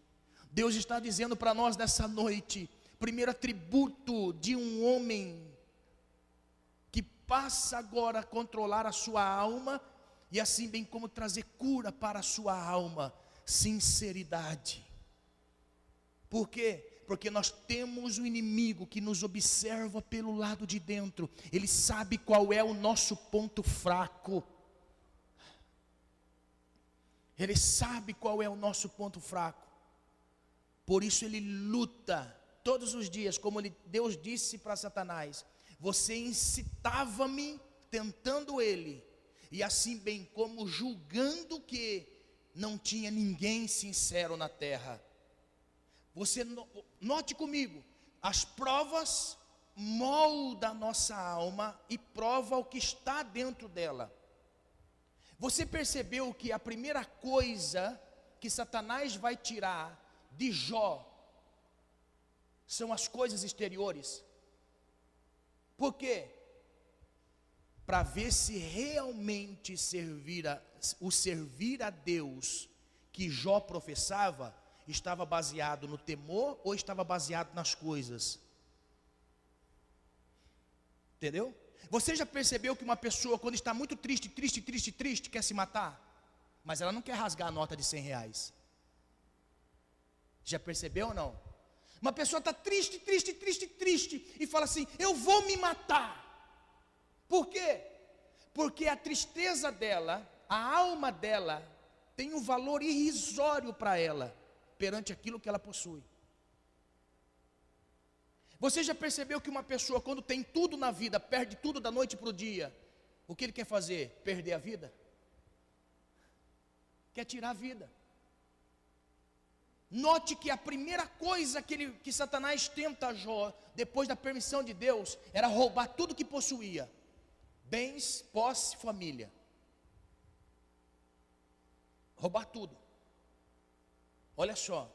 Deus está dizendo para nós nessa noite, primeiro atributo de um homem que passa agora a controlar a sua alma, e assim bem como trazer cura para a sua alma: sinceridade. Por quê? Porque nós temos um inimigo que nos observa pelo lado de dentro. Ele sabe qual é o nosso ponto fraco. Ele sabe qual é o nosso ponto fraco. Por isso ele luta todos os dias, como Deus disse para Satanás: você incitava-me tentando ele, e assim bem como julgando que não tinha ninguém sincero na terra. Você note comigo, as provas moldam a nossa alma e prova o que está dentro dela. Você percebeu que a primeira coisa que Satanás vai tirar de Jó são as coisas exteriores? Por quê? Para ver se realmente o servir a Deus que Jó professava estava baseado no temor ou estava baseado nas coisas. Entendeu? Você já percebeu que uma pessoa, quando está muito triste, quer se matar? Mas ela não quer rasgar a nota de R$100. Já percebeu ou não? Uma pessoa está triste, e fala assim: eu vou me matar. Por quê? Porque a tristeza dela, a alma dela, tem um valor irrisório para ela, perante aquilo que ela possui. Você já percebeu que uma pessoa, quando tem tudo na vida, perde tudo da noite para o dia, o que ele quer fazer? Perder a vida? Quer tirar a vida. Note que a primeira coisa que Satanás tenta a Jó, depois da permissão de Deus, era roubar tudo que possuía: bens, posse, família. Roubar tudo. Olha só,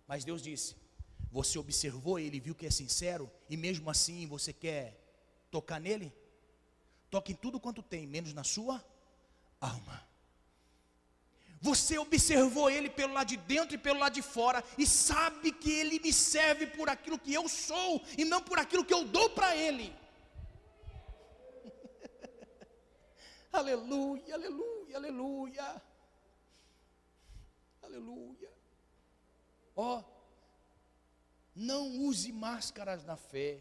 mas Deus disse: você observou ele, viu que é sincero, e mesmo assim você quer tocar nele? Toque em tudo quanto tem, menos na sua alma. Você observou ele pelo lado de dentro e pelo lado de fora, e sabe que ele me serve por aquilo que eu sou, e não por aquilo que eu dou para ele. Aleluia, aleluia, aleluia. Aleluia. Ó, não use máscaras na fé.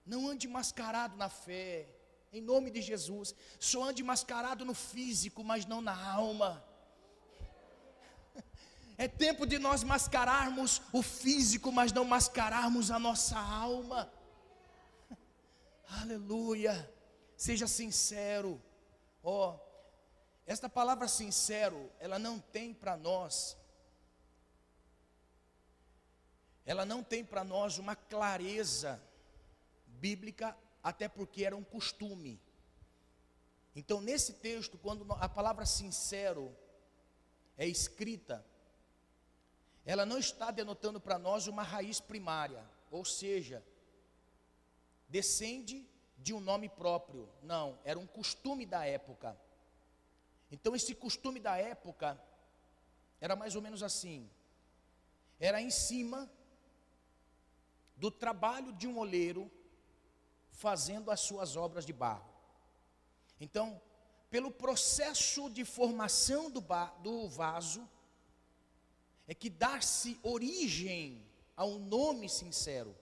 Não ande mascarado na fé. Em nome de Jesus. Só ande mascarado no físico, mas não na alma. É tempo de nós mascararmos o físico, mas não mascararmos a nossa alma. Aleluia. Seja sincero. Ó, esta palavra sincero, ela não tem para nós uma clareza bíblica, até porque era um costume. Então, nesse texto, quando a palavra sincero é escrita, ela não está denotando para nós uma raiz primária, ou seja, descende de um nome próprio. Não, era um costume da época. Então, esse costume da época era mais ou menos assim: era em cima do trabalho de um oleiro fazendo as suas obras de barro. Então, pelo processo de formação do vaso, é que dá-se origem ao nome sincero.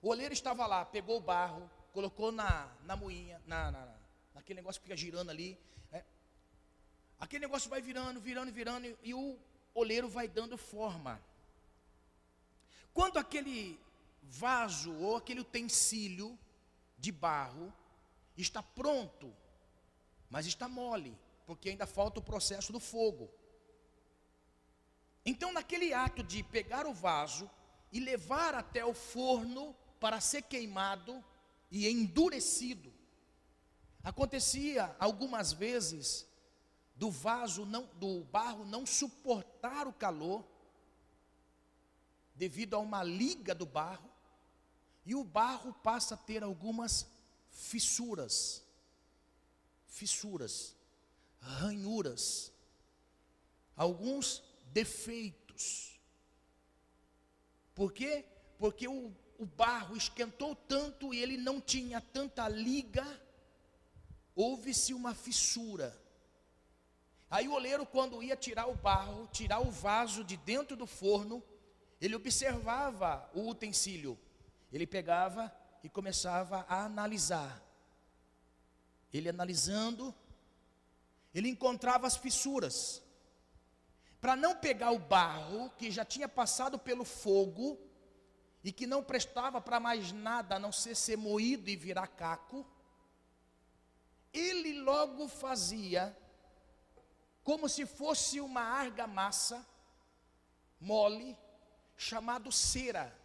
O oleiro estava lá, pegou o barro, colocou na moinha, naquele negócio que fica girando ali. Aquele negócio vai virando, e o oleiro vai dando forma. Quando aquele vaso ou aquele utensílio de barro está pronto, mas está mole, porque ainda falta o processo do fogo. Então, naquele ato de pegar o vaso e levar até o forno para ser queimado e endurecido, acontecia algumas vezes do barro não suportar o calor, devido a uma liga do barro, e o barro passa a ter algumas fissuras, ranhuras, alguns defeitos. Por quê? Porque o barro esquentou tanto e ele não tinha tanta liga, houve-se uma fissura. Aí o oleiro, quando ia tirar o barro, tirar o vaso de dentro do forno, ele observava o utensílio. Ele pegava e começava a analisar. Ele analisando, ele encontrava as fissuras. Para não pegar o barro que já tinha passado pelo fogo e que não prestava para mais nada a não ser moído e virar caco, ele logo fazia como se fosse uma argamassa mole, chamado cera.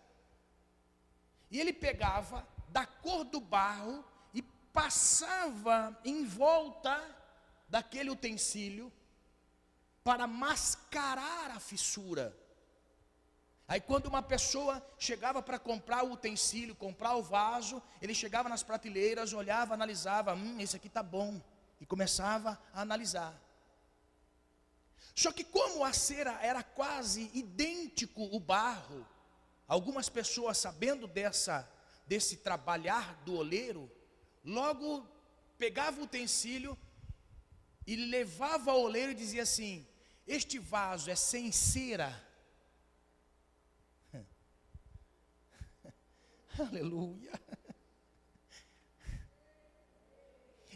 E ele pegava da cor do barro e passava em volta daquele utensílio para mascarar a fissura. Aí quando uma pessoa chegava para comprar o utensílio, comprar o vaso, ele chegava nas prateleiras, olhava, analisava, esse aqui está bom, e começava a analisar. Só que como a cera era quase idêntico o barro, algumas pessoas, sabendo desse trabalhar do oleiro, logo pegava o utensílio e levava ao oleiro e dizia assim: este vaso é sem cera. Aleluia.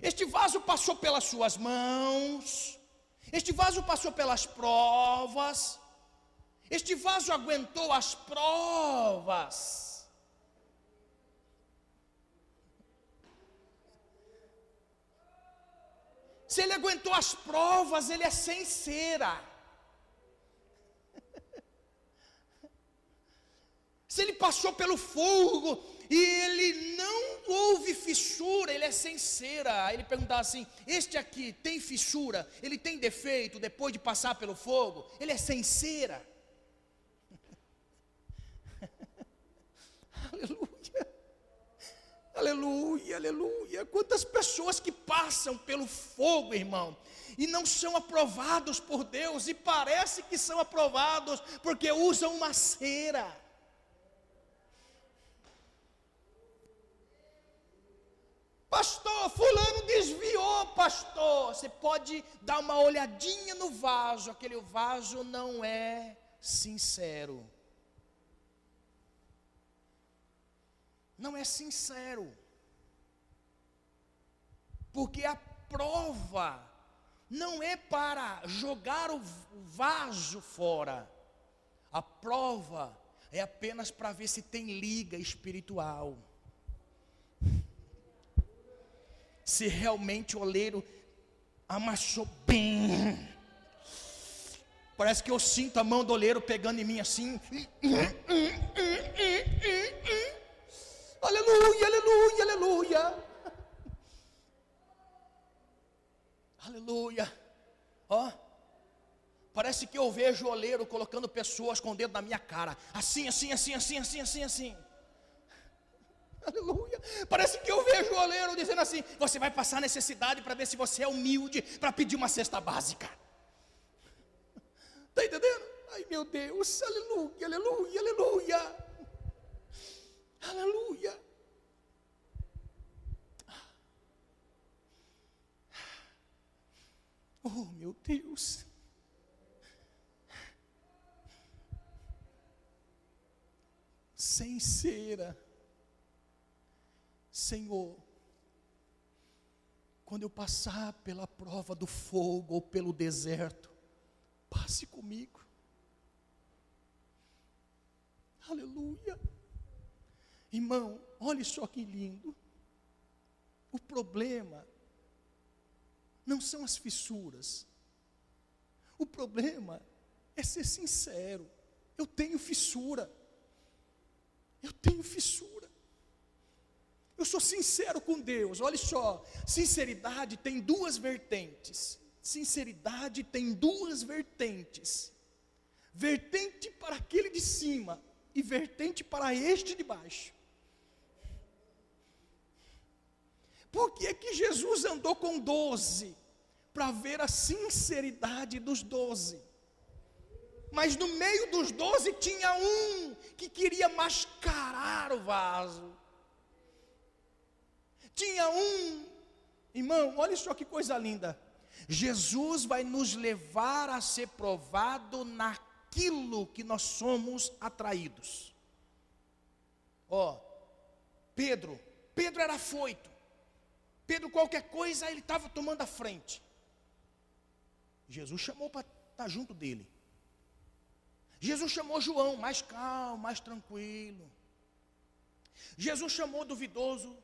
Este vaso passou pelas suas mãos, este vaso passou pelas provas, este vaso aguentou as provas. Se ele aguentou as provas, ele é sem cera. Se ele passou pelo fogo e ele não houve fissura, ele é sem cera. Aí ele perguntava assim: este aqui tem fissura, ele tem defeito depois de passar pelo fogo? Ele é sem cera. Aleluia, aleluia, aleluia. Quantas pessoas que passam pelo fogo, irmão, e não são aprovados por Deus, e parece que são aprovados porque usam uma cera. Pastor, fulano desviou, pastor. Você pode dar uma olhadinha no vaso, aquele vaso não é sincero. Não é sincero. Porque a prova não é para jogar o vaso fora. A prova é apenas para ver se tem liga espiritual. Se realmente o oleiro amassou bem. Parece que eu sinto a mão do oleiro pegando em mim assim. Aleluia, aleluia, aleluia. Aleluia. Ó, parece que eu vejo o oleiro colocando pessoas com o dedo na minha cara. Assim, assim, assim, assim, assim, assim, assim. Aleluia. Parece que eu vejo o oleiro dizendo assim: você vai passar necessidade para ver se você é humilde para pedir uma cesta básica. Está entendendo? Ai meu Deus, aleluia, aleluia, aleluia. Aleluia. Oh meu Deus. Sem cera. Senhor, quando eu passar pela prova do fogo ou pelo deserto, passe comigo. Aleluia. Irmão, olha só que lindo. O problema não são as fissuras. O problema é ser sincero. Eu tenho fissura. Eu tenho fissura. Eu sou sincero com Deus. Olha só, sinceridade tem duas vertentes. Sinceridade tem duas vertentes. Vertente para aquele de cima e vertente para este de baixo. Por que é que Jesus andou com 12? Para ver a sinceridade dos 12. Mas no meio dos 12 tinha um que queria mascarar o vaso. Tinha um, irmão, olha só que coisa linda. Jesus vai nos levar a ser provado naquilo que nós somos atraídos. Ó, Pedro era afoito. Pedro, qualquer coisa, ele estava tomando a frente. Jesus chamou para estar junto dele. Jesus chamou João, mais calmo, mais tranquilo. Jesus chamou duvidoso.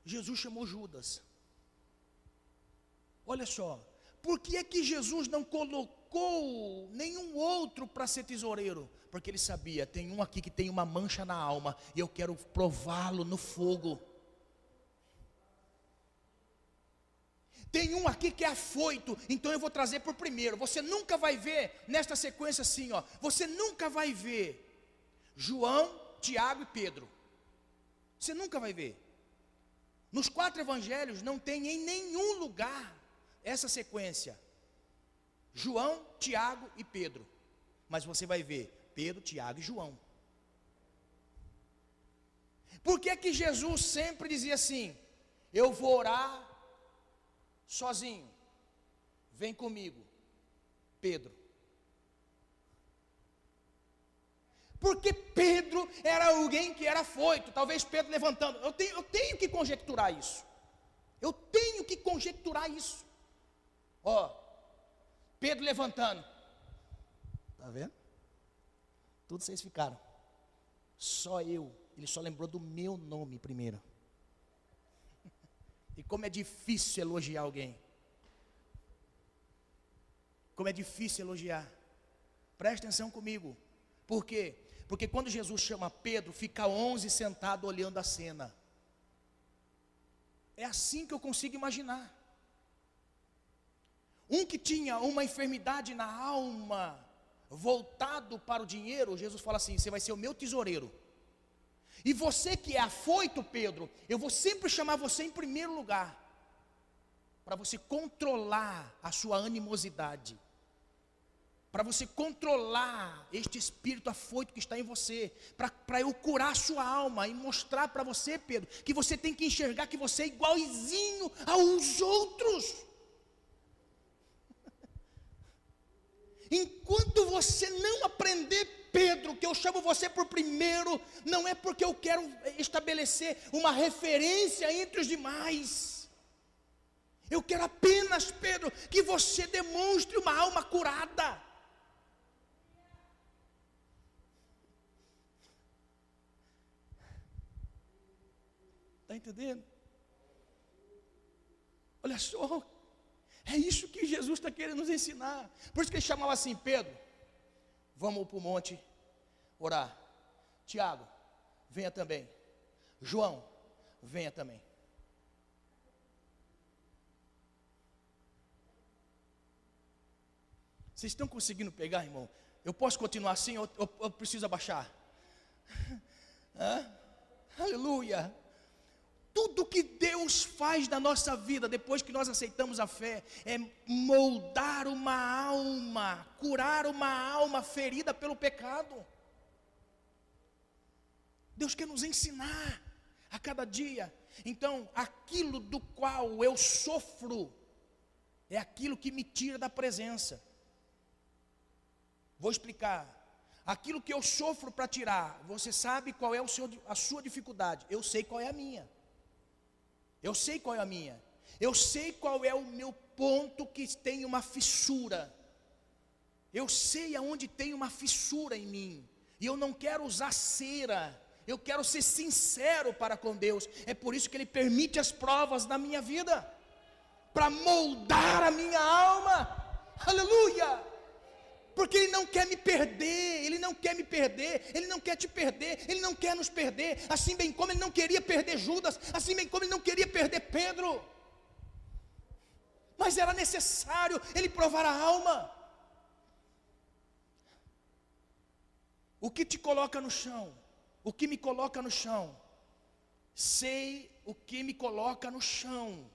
Jesus chamou Judas. Olha só, por que é que Jesus não colocou nenhum outro para ser tesoureiro? Porque ele sabia, tem um aqui que tem uma mancha na alma, e eu quero prová-lo no fogo. Tem um aqui que é afoito, então eu vou trazer por primeiro. Você nunca vai ver, nesta sequência assim, ó, você nunca vai ver João, Tiago e Pedro. Você nunca vai ver. Nos 4 evangelhos não tem em nenhum lugar essa sequência. João, Tiago e Pedro. Mas você vai ver Pedro, Tiago e João. Por que que Jesus sempre dizia assim: eu vou orar sozinho, vem comigo, Pedro? Porque Pedro era alguém que era afoito. Talvez Pedro levantando, eu tenho que conjecturar isso. Eu tenho que conjecturar isso. Ó, Pedro levantando. Está vendo? Todos vocês ficaram. Só eu. Ele só lembrou do meu nome primeiro. E como é difícil elogiar alguém. Como é difícil elogiar. Presta atenção comigo. Por quê? Porque quando Jesus chama Pedro, fica 11 sentado olhando a cena. É assim que eu consigo imaginar. Um que tinha uma enfermidade na alma, voltado para o dinheiro, Jesus fala assim: você vai ser o meu tesoureiro. E você que é afoito, Pedro, eu vou sempre chamar você em primeiro lugar, para você controlar a sua animosidade, para você controlar este espírito afoito que está em você, para eu curar a sua alma e mostrar para você, Pedro, que você tem que enxergar que você é igualzinho aos outros. Enquanto você não aprender, Pedro, que eu chamo você por primeiro, não é porque eu quero estabelecer uma referência entre os demais. Eu quero apenas, Pedro, que você demonstre uma alma curada. Está entendendo? Olha só, é isso que Jesus está querendo nos ensinar. Por isso que ele chamava assim: Pedro, vamos para o monte orar. Tiago, venha também. João, venha também. Vocês estão conseguindo pegar, irmão? Eu posso continuar assim ou eu preciso abaixar? Aleluia! Tudo que Deus faz na nossa vida, depois que nós aceitamos a fé, é moldar uma alma, curar uma alma ferida pelo pecado. Deus quer nos ensinar a cada dia. Então, aquilo do qual eu sofro, é aquilo que me tira da presença. Vou explicar. Aquilo que eu sofro para tirar, você sabe qual é a sua dificuldade, eu sei qual é a minha. Eu sei qual é a minha. Eu sei qual é o meu ponto que tem uma fissura. Eu sei aonde tem uma fissura em mim. E eu não quero usar cera. Eu quero ser sincero para com Deus. É por isso que Ele permite as provas na minha vida, para moldar a minha alma. Aleluia! Porque Ele não quer me perder, Ele não quer me perder, Ele não quer te perder, Ele não quer nos perder, assim bem como Ele não queria perder Judas, assim bem como Ele não queria perder Pedro. Mas era necessário Ele provar a alma. O que te coloca no chão? O que me coloca no chão? Sei o que me coloca no chão.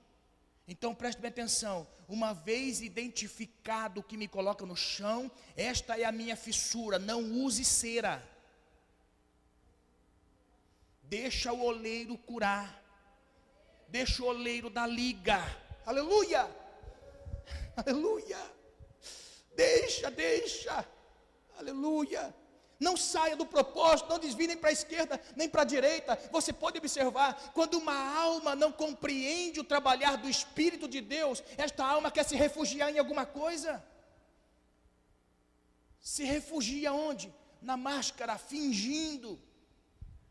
Então preste bem atenção, uma vez identificado o que me coloca no chão, esta é a minha fissura, não use cera. Deixa o oleiro curar, deixa o oleiro dar liga, aleluia, aleluia, deixa, aleluia. Não saia do propósito, não desvie nem para a esquerda, nem para a direita. Você pode observar, quando uma alma não compreende o trabalhar do Espírito de Deus, esta alma quer se refugiar em alguma coisa. Se refugia onde? Na máscara, fingindo.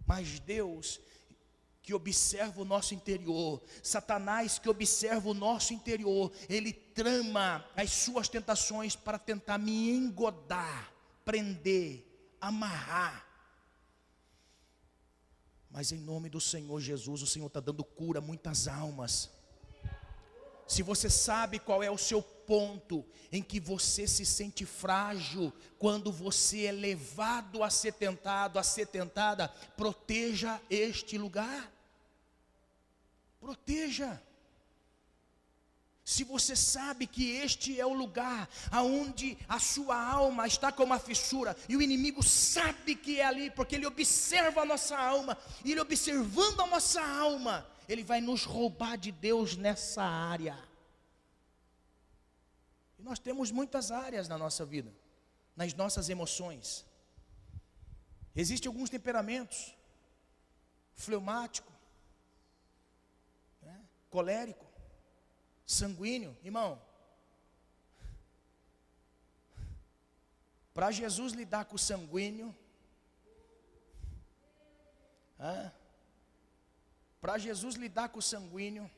Mas Deus, que observa o nosso interior, Satanás que observa o nosso interior, ele trama as suas tentações para tentar me engodar, prender, amarrar. Mas em nome do Senhor Jesus, o Senhor está dando cura a muitas almas. Se você sabe qual é o seu ponto em que você se sente frágil, quando você é levado a ser tentado, a ser tentada, proteja este lugar. Proteja. se você sabe que este é o lugar aonde a sua alma está com uma fissura, e o inimigo sabe que é ali, porque ele observa a nossa alma, e ele observando a nossa alma, ele vai nos roubar de Deus nessa área. E nós temos muitas áreas na nossa vida, nas nossas emoções. Existem alguns temperamentos: fleumático, né? Colérico, sanguíneo. Irmão, para Jesus lidar com o sanguíneo, para Jesus lidar com o sanguíneo,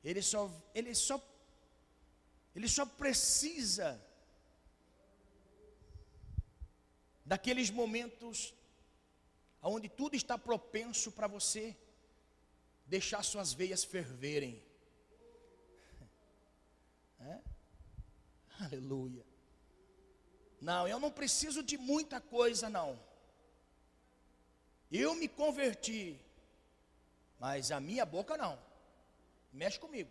ele só precisa daqueles momentos onde tudo está propenso para você deixar suas veias ferverem. Aleluia. Não, eu não preciso de muita coisa, não. Eu me converti, mas a minha boca não. Mexe comigo.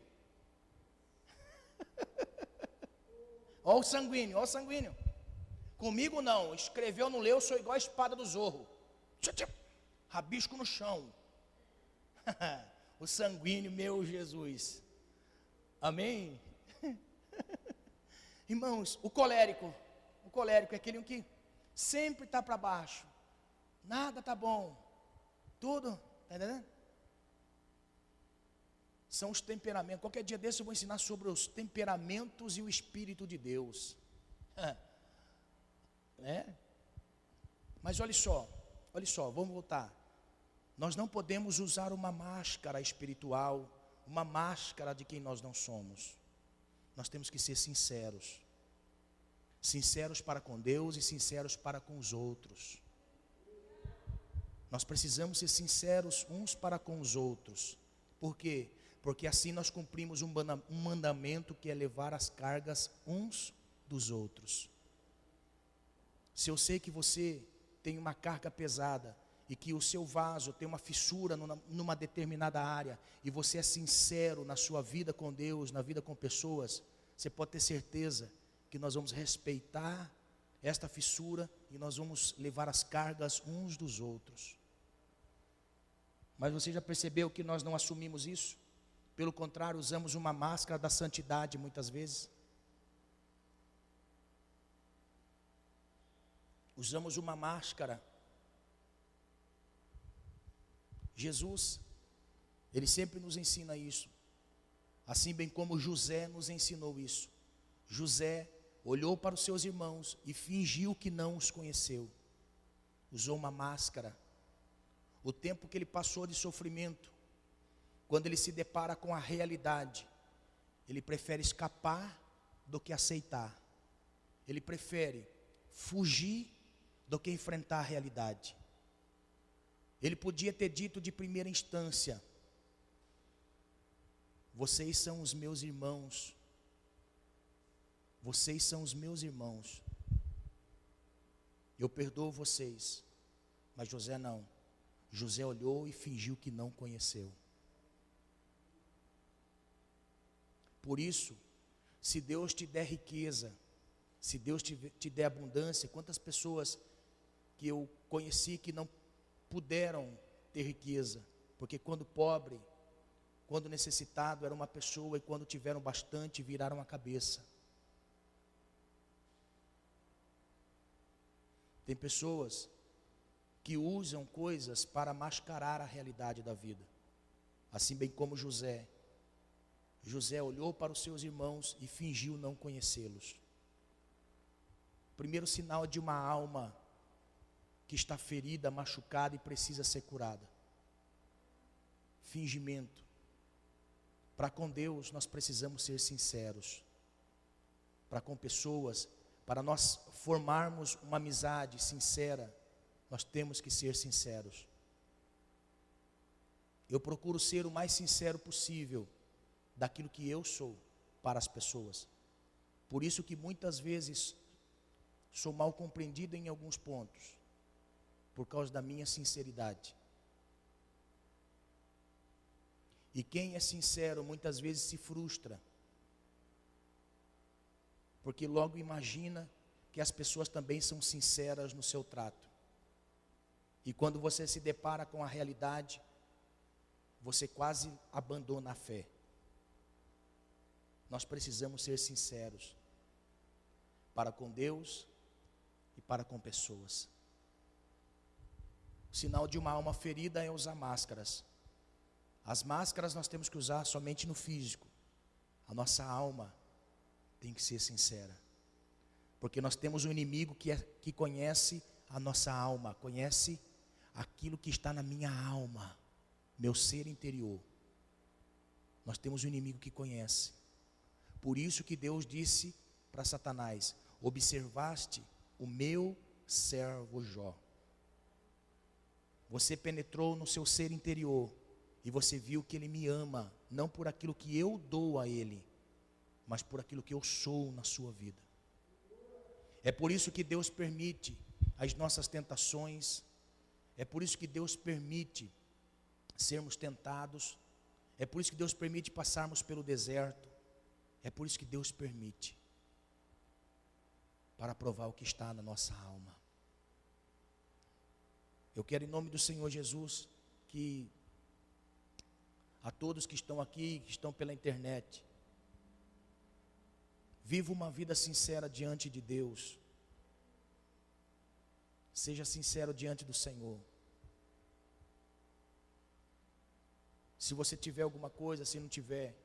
Ó o sanguíneo, ó o sanguíneo. Comigo não, escreveu, não leu, eu sou igual a espada do Zorro. Rabisco no chão. O sanguíneo, meu Jesus. Amém? Irmãos, o colérico é aquele que sempre está para baixo. Nada está bom. Tudo, está entendendo? São os temperamentos. Qualquer dia desse eu vou ensinar sobre os temperamentos e o Espírito de Deus. Mas olha só, vamos voltar. Nós não podemos usar uma máscara espiritual, uma máscara de quem nós não somos. Nós temos que ser sinceros. Sinceros para com Deus e sinceros para com os outros. Nós precisamos ser sinceros uns para com os outros. Por quê? Porque assim nós cumprimos um mandamento, que é levar as cargas uns dos outros. Se eu sei que você tem uma carga pesada e que o seu vaso tem uma fissura numa determinada área, e você é sincero na sua vida com Deus, na vida com pessoas, você pode ter certeza que nós vamos respeitar esta fissura e nós vamos levar as cargas uns dos outros. Mas você já percebeu que nós não assumimos isso? Pelo contrário, usamos uma máscara da santidade muitas vezes. Usamos uma máscara. Jesus, ele sempre nos ensina isso. Assim bem como José nos ensinou isso. José olhou para os seus irmãos e fingiu que não os conheceu. Usou uma máscara. O tempo que ele passou de sofrimento, quando ele se depara com a realidade, ele prefere escapar do que aceitar. Ele prefere fugir do que enfrentar a realidade. Ele podia ter dito de primeira instância: vocês são os meus irmãos. Vocês são os meus irmãos. Eu perdoo vocês. Mas José não. José olhou e fingiu que não conheceu. Por isso, se Deus te der riqueza, se Deus te der abundância, quantas pessoas que eu conheci que não puderam ter riqueza, porque quando pobre, quando necessitado era uma pessoa, e quando tiveram bastante viraram a cabeça. Tem pessoas que usam coisas para mascarar a realidade da vida, assim bem como José. José olhou para os seus irmãos e fingiu não conhecê-los. Primeiro sinal de uma alma que está ferida, machucada e precisa ser curada. Fingimento. Para com Deus nós precisamos ser sinceros. Para com pessoas, para nós formarmos uma amizade sincera, nós temos que ser sinceros. Eu procuro ser o mais sincero possível daquilo que eu sou para as pessoas. Por isso que muitas vezes sou mal compreendido em alguns pontos, por causa da minha sinceridade. E quem é sincero muitas vezes se frustra, porque logo imagina que as pessoas também são sinceras no seu trato. E quando você se depara com a realidade, você quase abandona a fé. Nós precisamos ser sinceros para com Deus e para com pessoas. O sinal de uma alma ferida é usar máscaras. As máscaras nós temos que usar somente no físico. A nossa alma tem que ser sincera. Porque nós temos um inimigo que conhece a nossa alma, conhece aquilo que está na minha alma, meu ser interior. Nós temos um inimigo que conhece. Por isso que Deus disse para Satanás: observaste o meu servo Jó. Você penetrou no seu ser interior e você viu que ele me ama, não por aquilo que eu dou a ele, mas por aquilo que eu sou na sua vida. É por isso que Deus permite as nossas tentações, é por isso que Deus permite sermos tentados, é por isso que Deus permite passarmos pelo deserto, é por isso que Deus permite, para provar o que está na nossa alma. Eu quero, em nome do Senhor Jesus, que a todos que estão aqui, que estão pela internet, viva uma vida sincera diante de Deus. Seja sincero diante do Senhor. Se você tiver alguma coisa, se não tiver,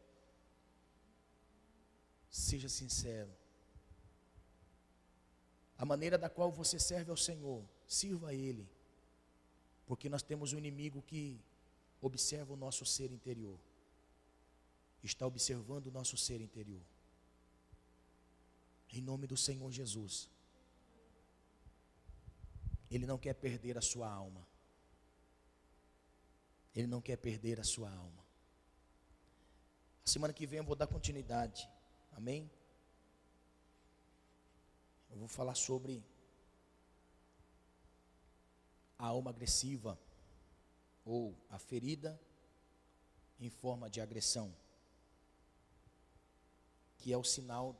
seja sincero. A maneira da qual você serve ao Senhor, sirva a Ele. Porque nós temos um inimigo que observa o nosso ser interior. Está observando o nosso ser interior. Em nome do Senhor Jesus. Ele não quer perder a sua alma. Ele não quer perder a sua alma. A semana que vem eu vou dar continuidade. Amém? Eu vou falar sobre a alma agressiva, ou a ferida em forma de agressão, que é o sinal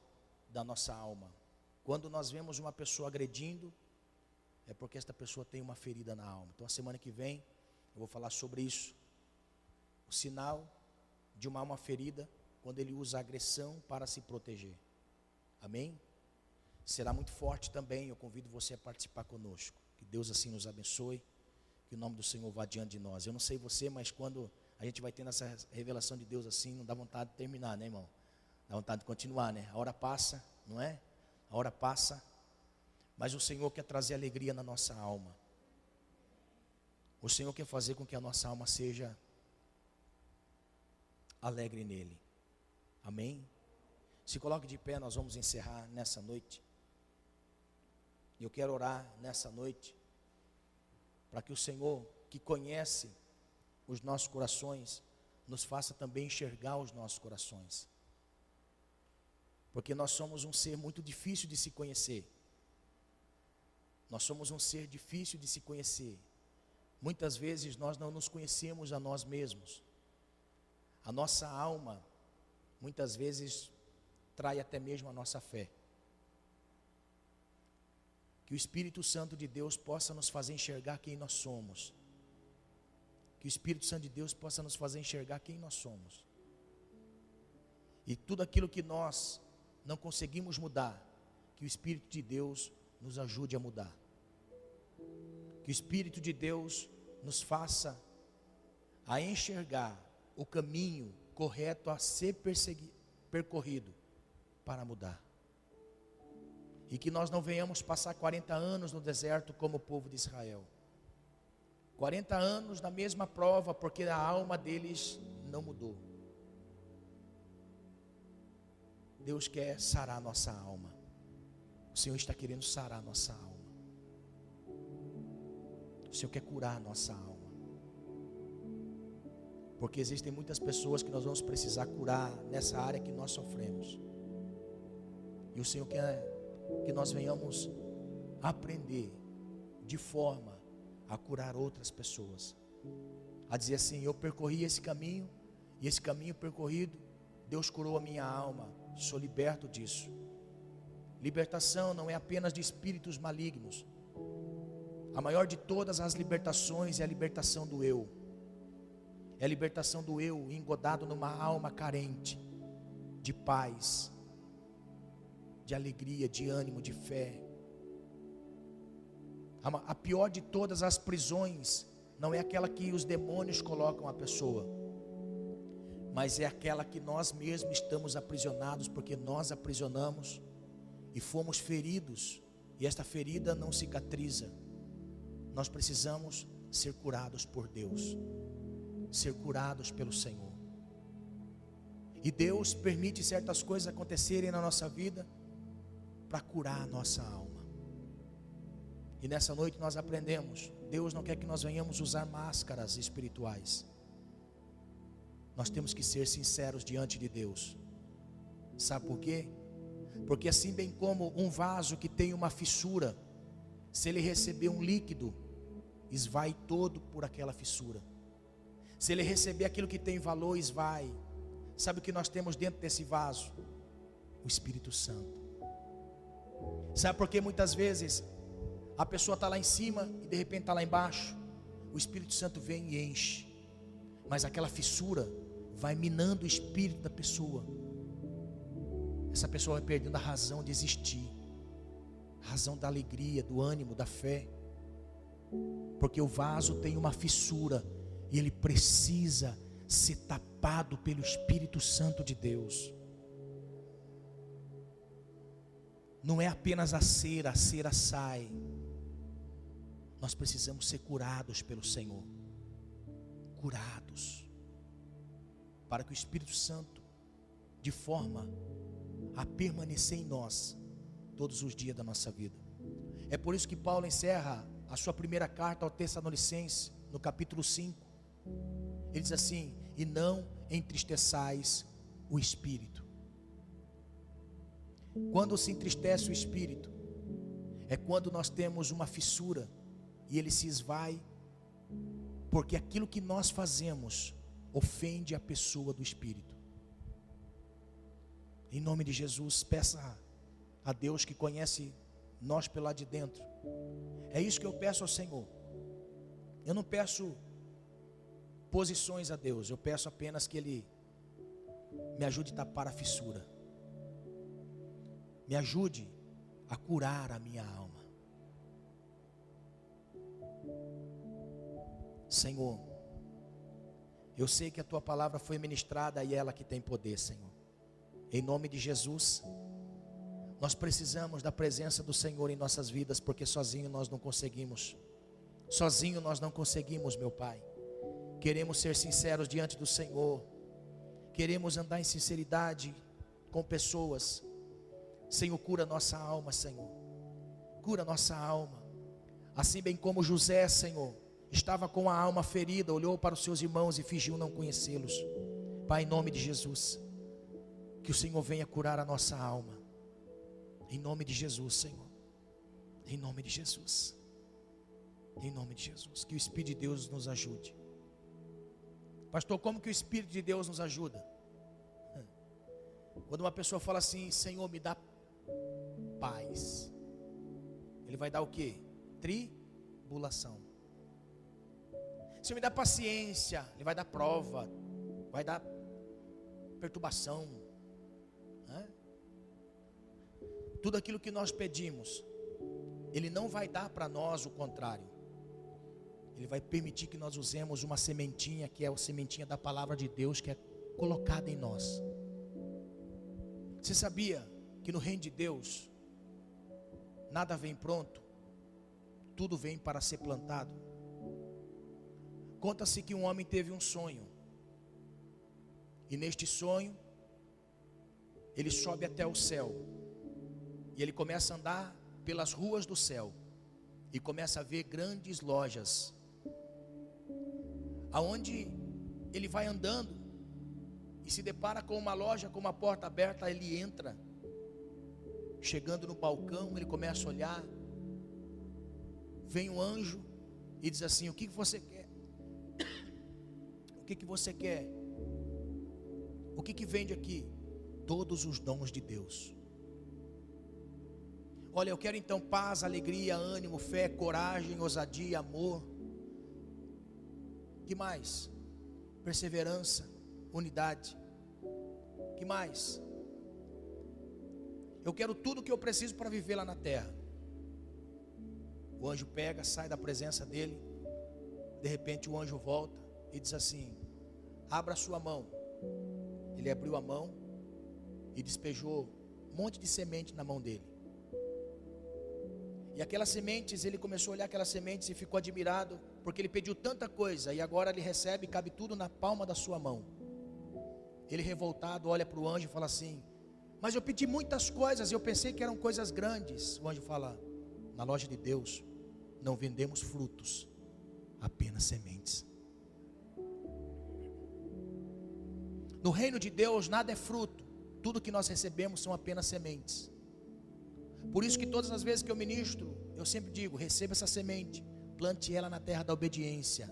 da nossa alma. Quando nós vemos uma pessoa agredindo, é porque esta pessoa tem uma ferida na alma. Então a semana que vem eu vou falar sobre isso. O sinal de uma alma ferida, quando ele usa a agressão para se proteger. Amém? Será muito forte também, eu convido você a participar conosco. Que Deus assim nos abençoe, que o nome do Senhor vá diante de nós. Eu não sei você, mas quando a gente vai tendo essa revelação de Deus assim, não dá vontade de terminar, né, irmão? Dá vontade de continuar, né? A hora passa, não é? A hora passa, mas o Senhor quer trazer alegria na nossa alma. O Senhor quer fazer com que a nossa alma seja alegre nele. Amém? Se coloque de pé, nós vamos encerrar nessa noite. E eu quero orar nessa noite, para que o Senhor, que conhece os nossos corações, nos faça também enxergar os nossos corações. Porque nós somos um ser muito difícil de se conhecer. Nós somos um ser difícil de se conhecer. Muitas vezes nós não nos conhecemos a nós mesmos. A nossa alma, muitas vezes, trai até mesmo a nossa fé. Que o Espírito Santo de Deus possa nos fazer enxergar quem nós somos. Que o Espírito Santo de Deus possa nos fazer enxergar quem nós somos. E tudo aquilo que nós não conseguimos mudar, que o Espírito de Deus nos ajude a mudar. Que o Espírito de Deus nos faça a enxergar o caminho correto a ser percorrido para mudar. E que nós não venhamos passar 40 anos no deserto como o povo de Israel. 40 anos na mesma prova, porque a alma deles não mudou. Deus quer sarar nossa alma. O Senhor está querendo sarar nossa alma. O Senhor quer curar nossa alma. Porque existem muitas pessoas que nós vamos precisar curar nessa área que nós sofremos. E o Senhor quer que nós venhamos aprender de forma a curar outras pessoas. A dizer assim: eu percorri esse caminho, e esse caminho percorrido, Deus curou a minha alma, sou liberto disso. Libertação não é apenas de espíritos malignos. A maior de todas as libertações é a libertação do eu. É a libertação do eu engodado numa alma carente de paz, de alegria, de ânimo, de fé. A pior de todas as prisões não é aquela que os demônios colocam a pessoa, mas é aquela que nós mesmos estamos aprisionados, porque nós aprisionamos e fomos feridos, e esta ferida não cicatriza. Nós precisamos ser curados por Deus, ser curados pelo Senhor. E Deus permite certas coisas acontecerem na nossa vida para curar a nossa alma. E nessa noite nós aprendemos, Deus não quer que nós venhamos usar máscaras espirituais. Nós temos que ser sinceros diante de Deus. Sabe por quê? Porque assim bem como um vaso que tem uma fissura, se ele receber um líquido, esvai todo por aquela fissura. Se ele receber aquilo que tem valor, esvai. Sabe o que nós temos dentro desse vaso? O Espírito Santo. Sabe por que muitas vezes a pessoa está lá em cima e de repente está lá embaixo? O Espírito Santo vem e enche, mas aquela fissura vai minando o espírito da pessoa. Essa pessoa vai perdendo a razão de existir, a razão da alegria, do ânimo, da fé, porque o vaso tem uma fissura e ele precisa ser tapado pelo Espírito Santo de Deus. Não é apenas a cera sai. Nós precisamos ser curados pelo Senhor, curados, para que o Espírito Santo, de forma a permanecer em nós todos os dias da nossa vida. É por isso que Paulo encerra a sua primeira carta ao Tessalonicenses, no capítulo 5. Ele diz assim: e não entristeçais o Espírito. Quando se entristece o Espírito, é quando nós temos uma fissura e ele se esvai, porque aquilo que nós fazemos ofende a pessoa do Espírito. Em nome de Jesus, peça a Deus que conhece nós pelo lado de dentro. É isso que eu peço ao Senhor. Eu não peço posições a Deus, eu peço apenas que Ele me ajude a tapar a fissura, me ajude a curar a minha alma. Senhor, eu sei que a Tua palavra foi ministrada e ela que tem poder, Senhor. Em nome de Jesus, nós precisamos da presença do Senhor em nossas vidas, porque sozinho nós não conseguimos. Sozinho nós não conseguimos, meu Pai. Queremos ser sinceros diante do Senhor. Queremos andar em sinceridade com pessoas. Senhor, cura nossa alma, Senhor. Cura nossa alma. Assim bem como José, Senhor, estava com a alma ferida, olhou para os seus irmãos e fingiu não conhecê-los. Pai, em nome de Jesus, que o Senhor venha curar a nossa alma. Em nome de Jesus, Senhor. Em nome de Jesus. Em nome de Jesus. Que o Espírito de Deus nos ajude. Pastor, como que o Espírito de Deus nos ajuda? Quando uma pessoa fala assim: Senhor, me dá paz, Ele vai dar o quê? Tribulação. Senhor, me dá paciência, Ele vai dar prova, vai dar perturbação. Tudo aquilo que nós pedimos, Ele não vai dar para nós o contrário. Ele vai permitir que nós usemos uma sementinha, que é a sementinha da palavra de Deus, que é colocada em nós. Você sabia que no reino de Deus nada vem pronto, tudo vem para ser plantado? Conta-se que um homem teve um sonho, e neste sonho ele sobe até o céu, e ele começa a andar pelas ruas do céu, e começa a ver grandes lojas, aonde ele vai andando e se depara com uma loja com uma porta aberta. Ele entra, chegando no balcão, ele começa a olhar, vem um anjo e diz assim: o que você quer? O que você quer? O que vende aqui? Todos os dons de Deus. Olha, eu quero então paz, alegria, ânimo, fé, coragem, ousadia, amor. Que mais? Perseverança, unidade. Que mais? Eu quero tudo que eu preciso para viver lá na terra. O anjo pega, sai da presença dele. De repente o anjo volta e diz assim: abra a sua mão. Ele abriu a mão e despejou um monte de semente na mão dele. E aquelas sementes, ele começou a olhar aquelas sementes e ficou admirado, porque ele pediu tanta coisa e agora ele recebe, cabe tudo na palma da sua mão. Ele revoltado olha para o anjo e fala assim: mas eu pedi muitas coisas, eu pensei que eram coisas grandes. O anjo fala: na loja de Deus não vendemos frutos, apenas sementes. No reino de Deus nada é fruto, tudo que nós recebemos são apenas sementes. Por isso que todas as vezes que eu ministro, eu sempre digo: receba essa semente, plante ela na terra da obediência.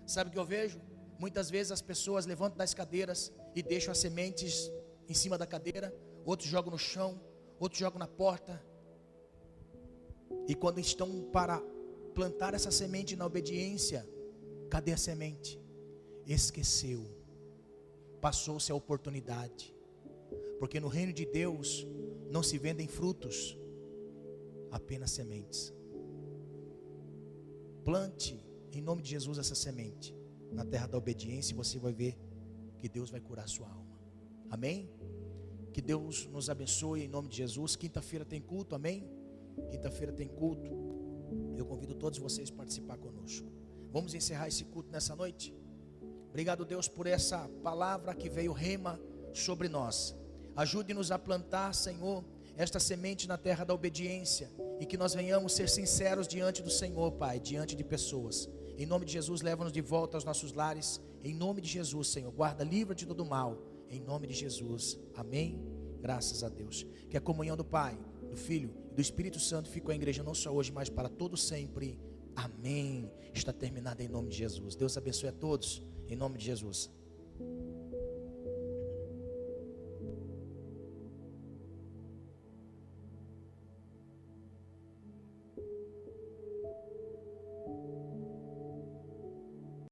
Sabe o que eu vejo? Muitas vezes as pessoas levantam das cadeiras e deixam as sementes em cima da cadeira, outros jogam no chão, outros jogam na porta. E quando estão para plantar essa semente na obediência, cadê a semente? Esqueceu, passou-se a oportunidade. Porque no reino de Deus não se vendem frutos, apenas sementes. Plante em nome de Jesus essa semente na terra da obediência e você vai ver que Deus vai curar a sua alma. Amém? Que Deus nos abençoe em nome de Jesus. Quinta-feira tem culto, amém? Quinta-feira tem culto. Eu convido todos vocês a participar conosco. Vamos encerrar esse culto nessa noite. Obrigado, Deus, por essa palavra que veio rema sobre nós. Ajude-nos a plantar, Senhor, esta semente na terra da obediência, e que nós venhamos ser sinceros diante do Senhor, Pai, diante de pessoas. Em nome de Jesus, leva-nos de volta aos nossos lares. Em nome de Jesus, Senhor, guarda, livra de todo mal. Em nome de Jesus, amém. Graças a Deus. Que a comunhão do Pai, do Filho e do Espírito Santo fique com a igreja não só hoje, mas para todo sempre. Amém. Está terminado em nome de Jesus. Deus abençoe a todos, em nome de Jesus.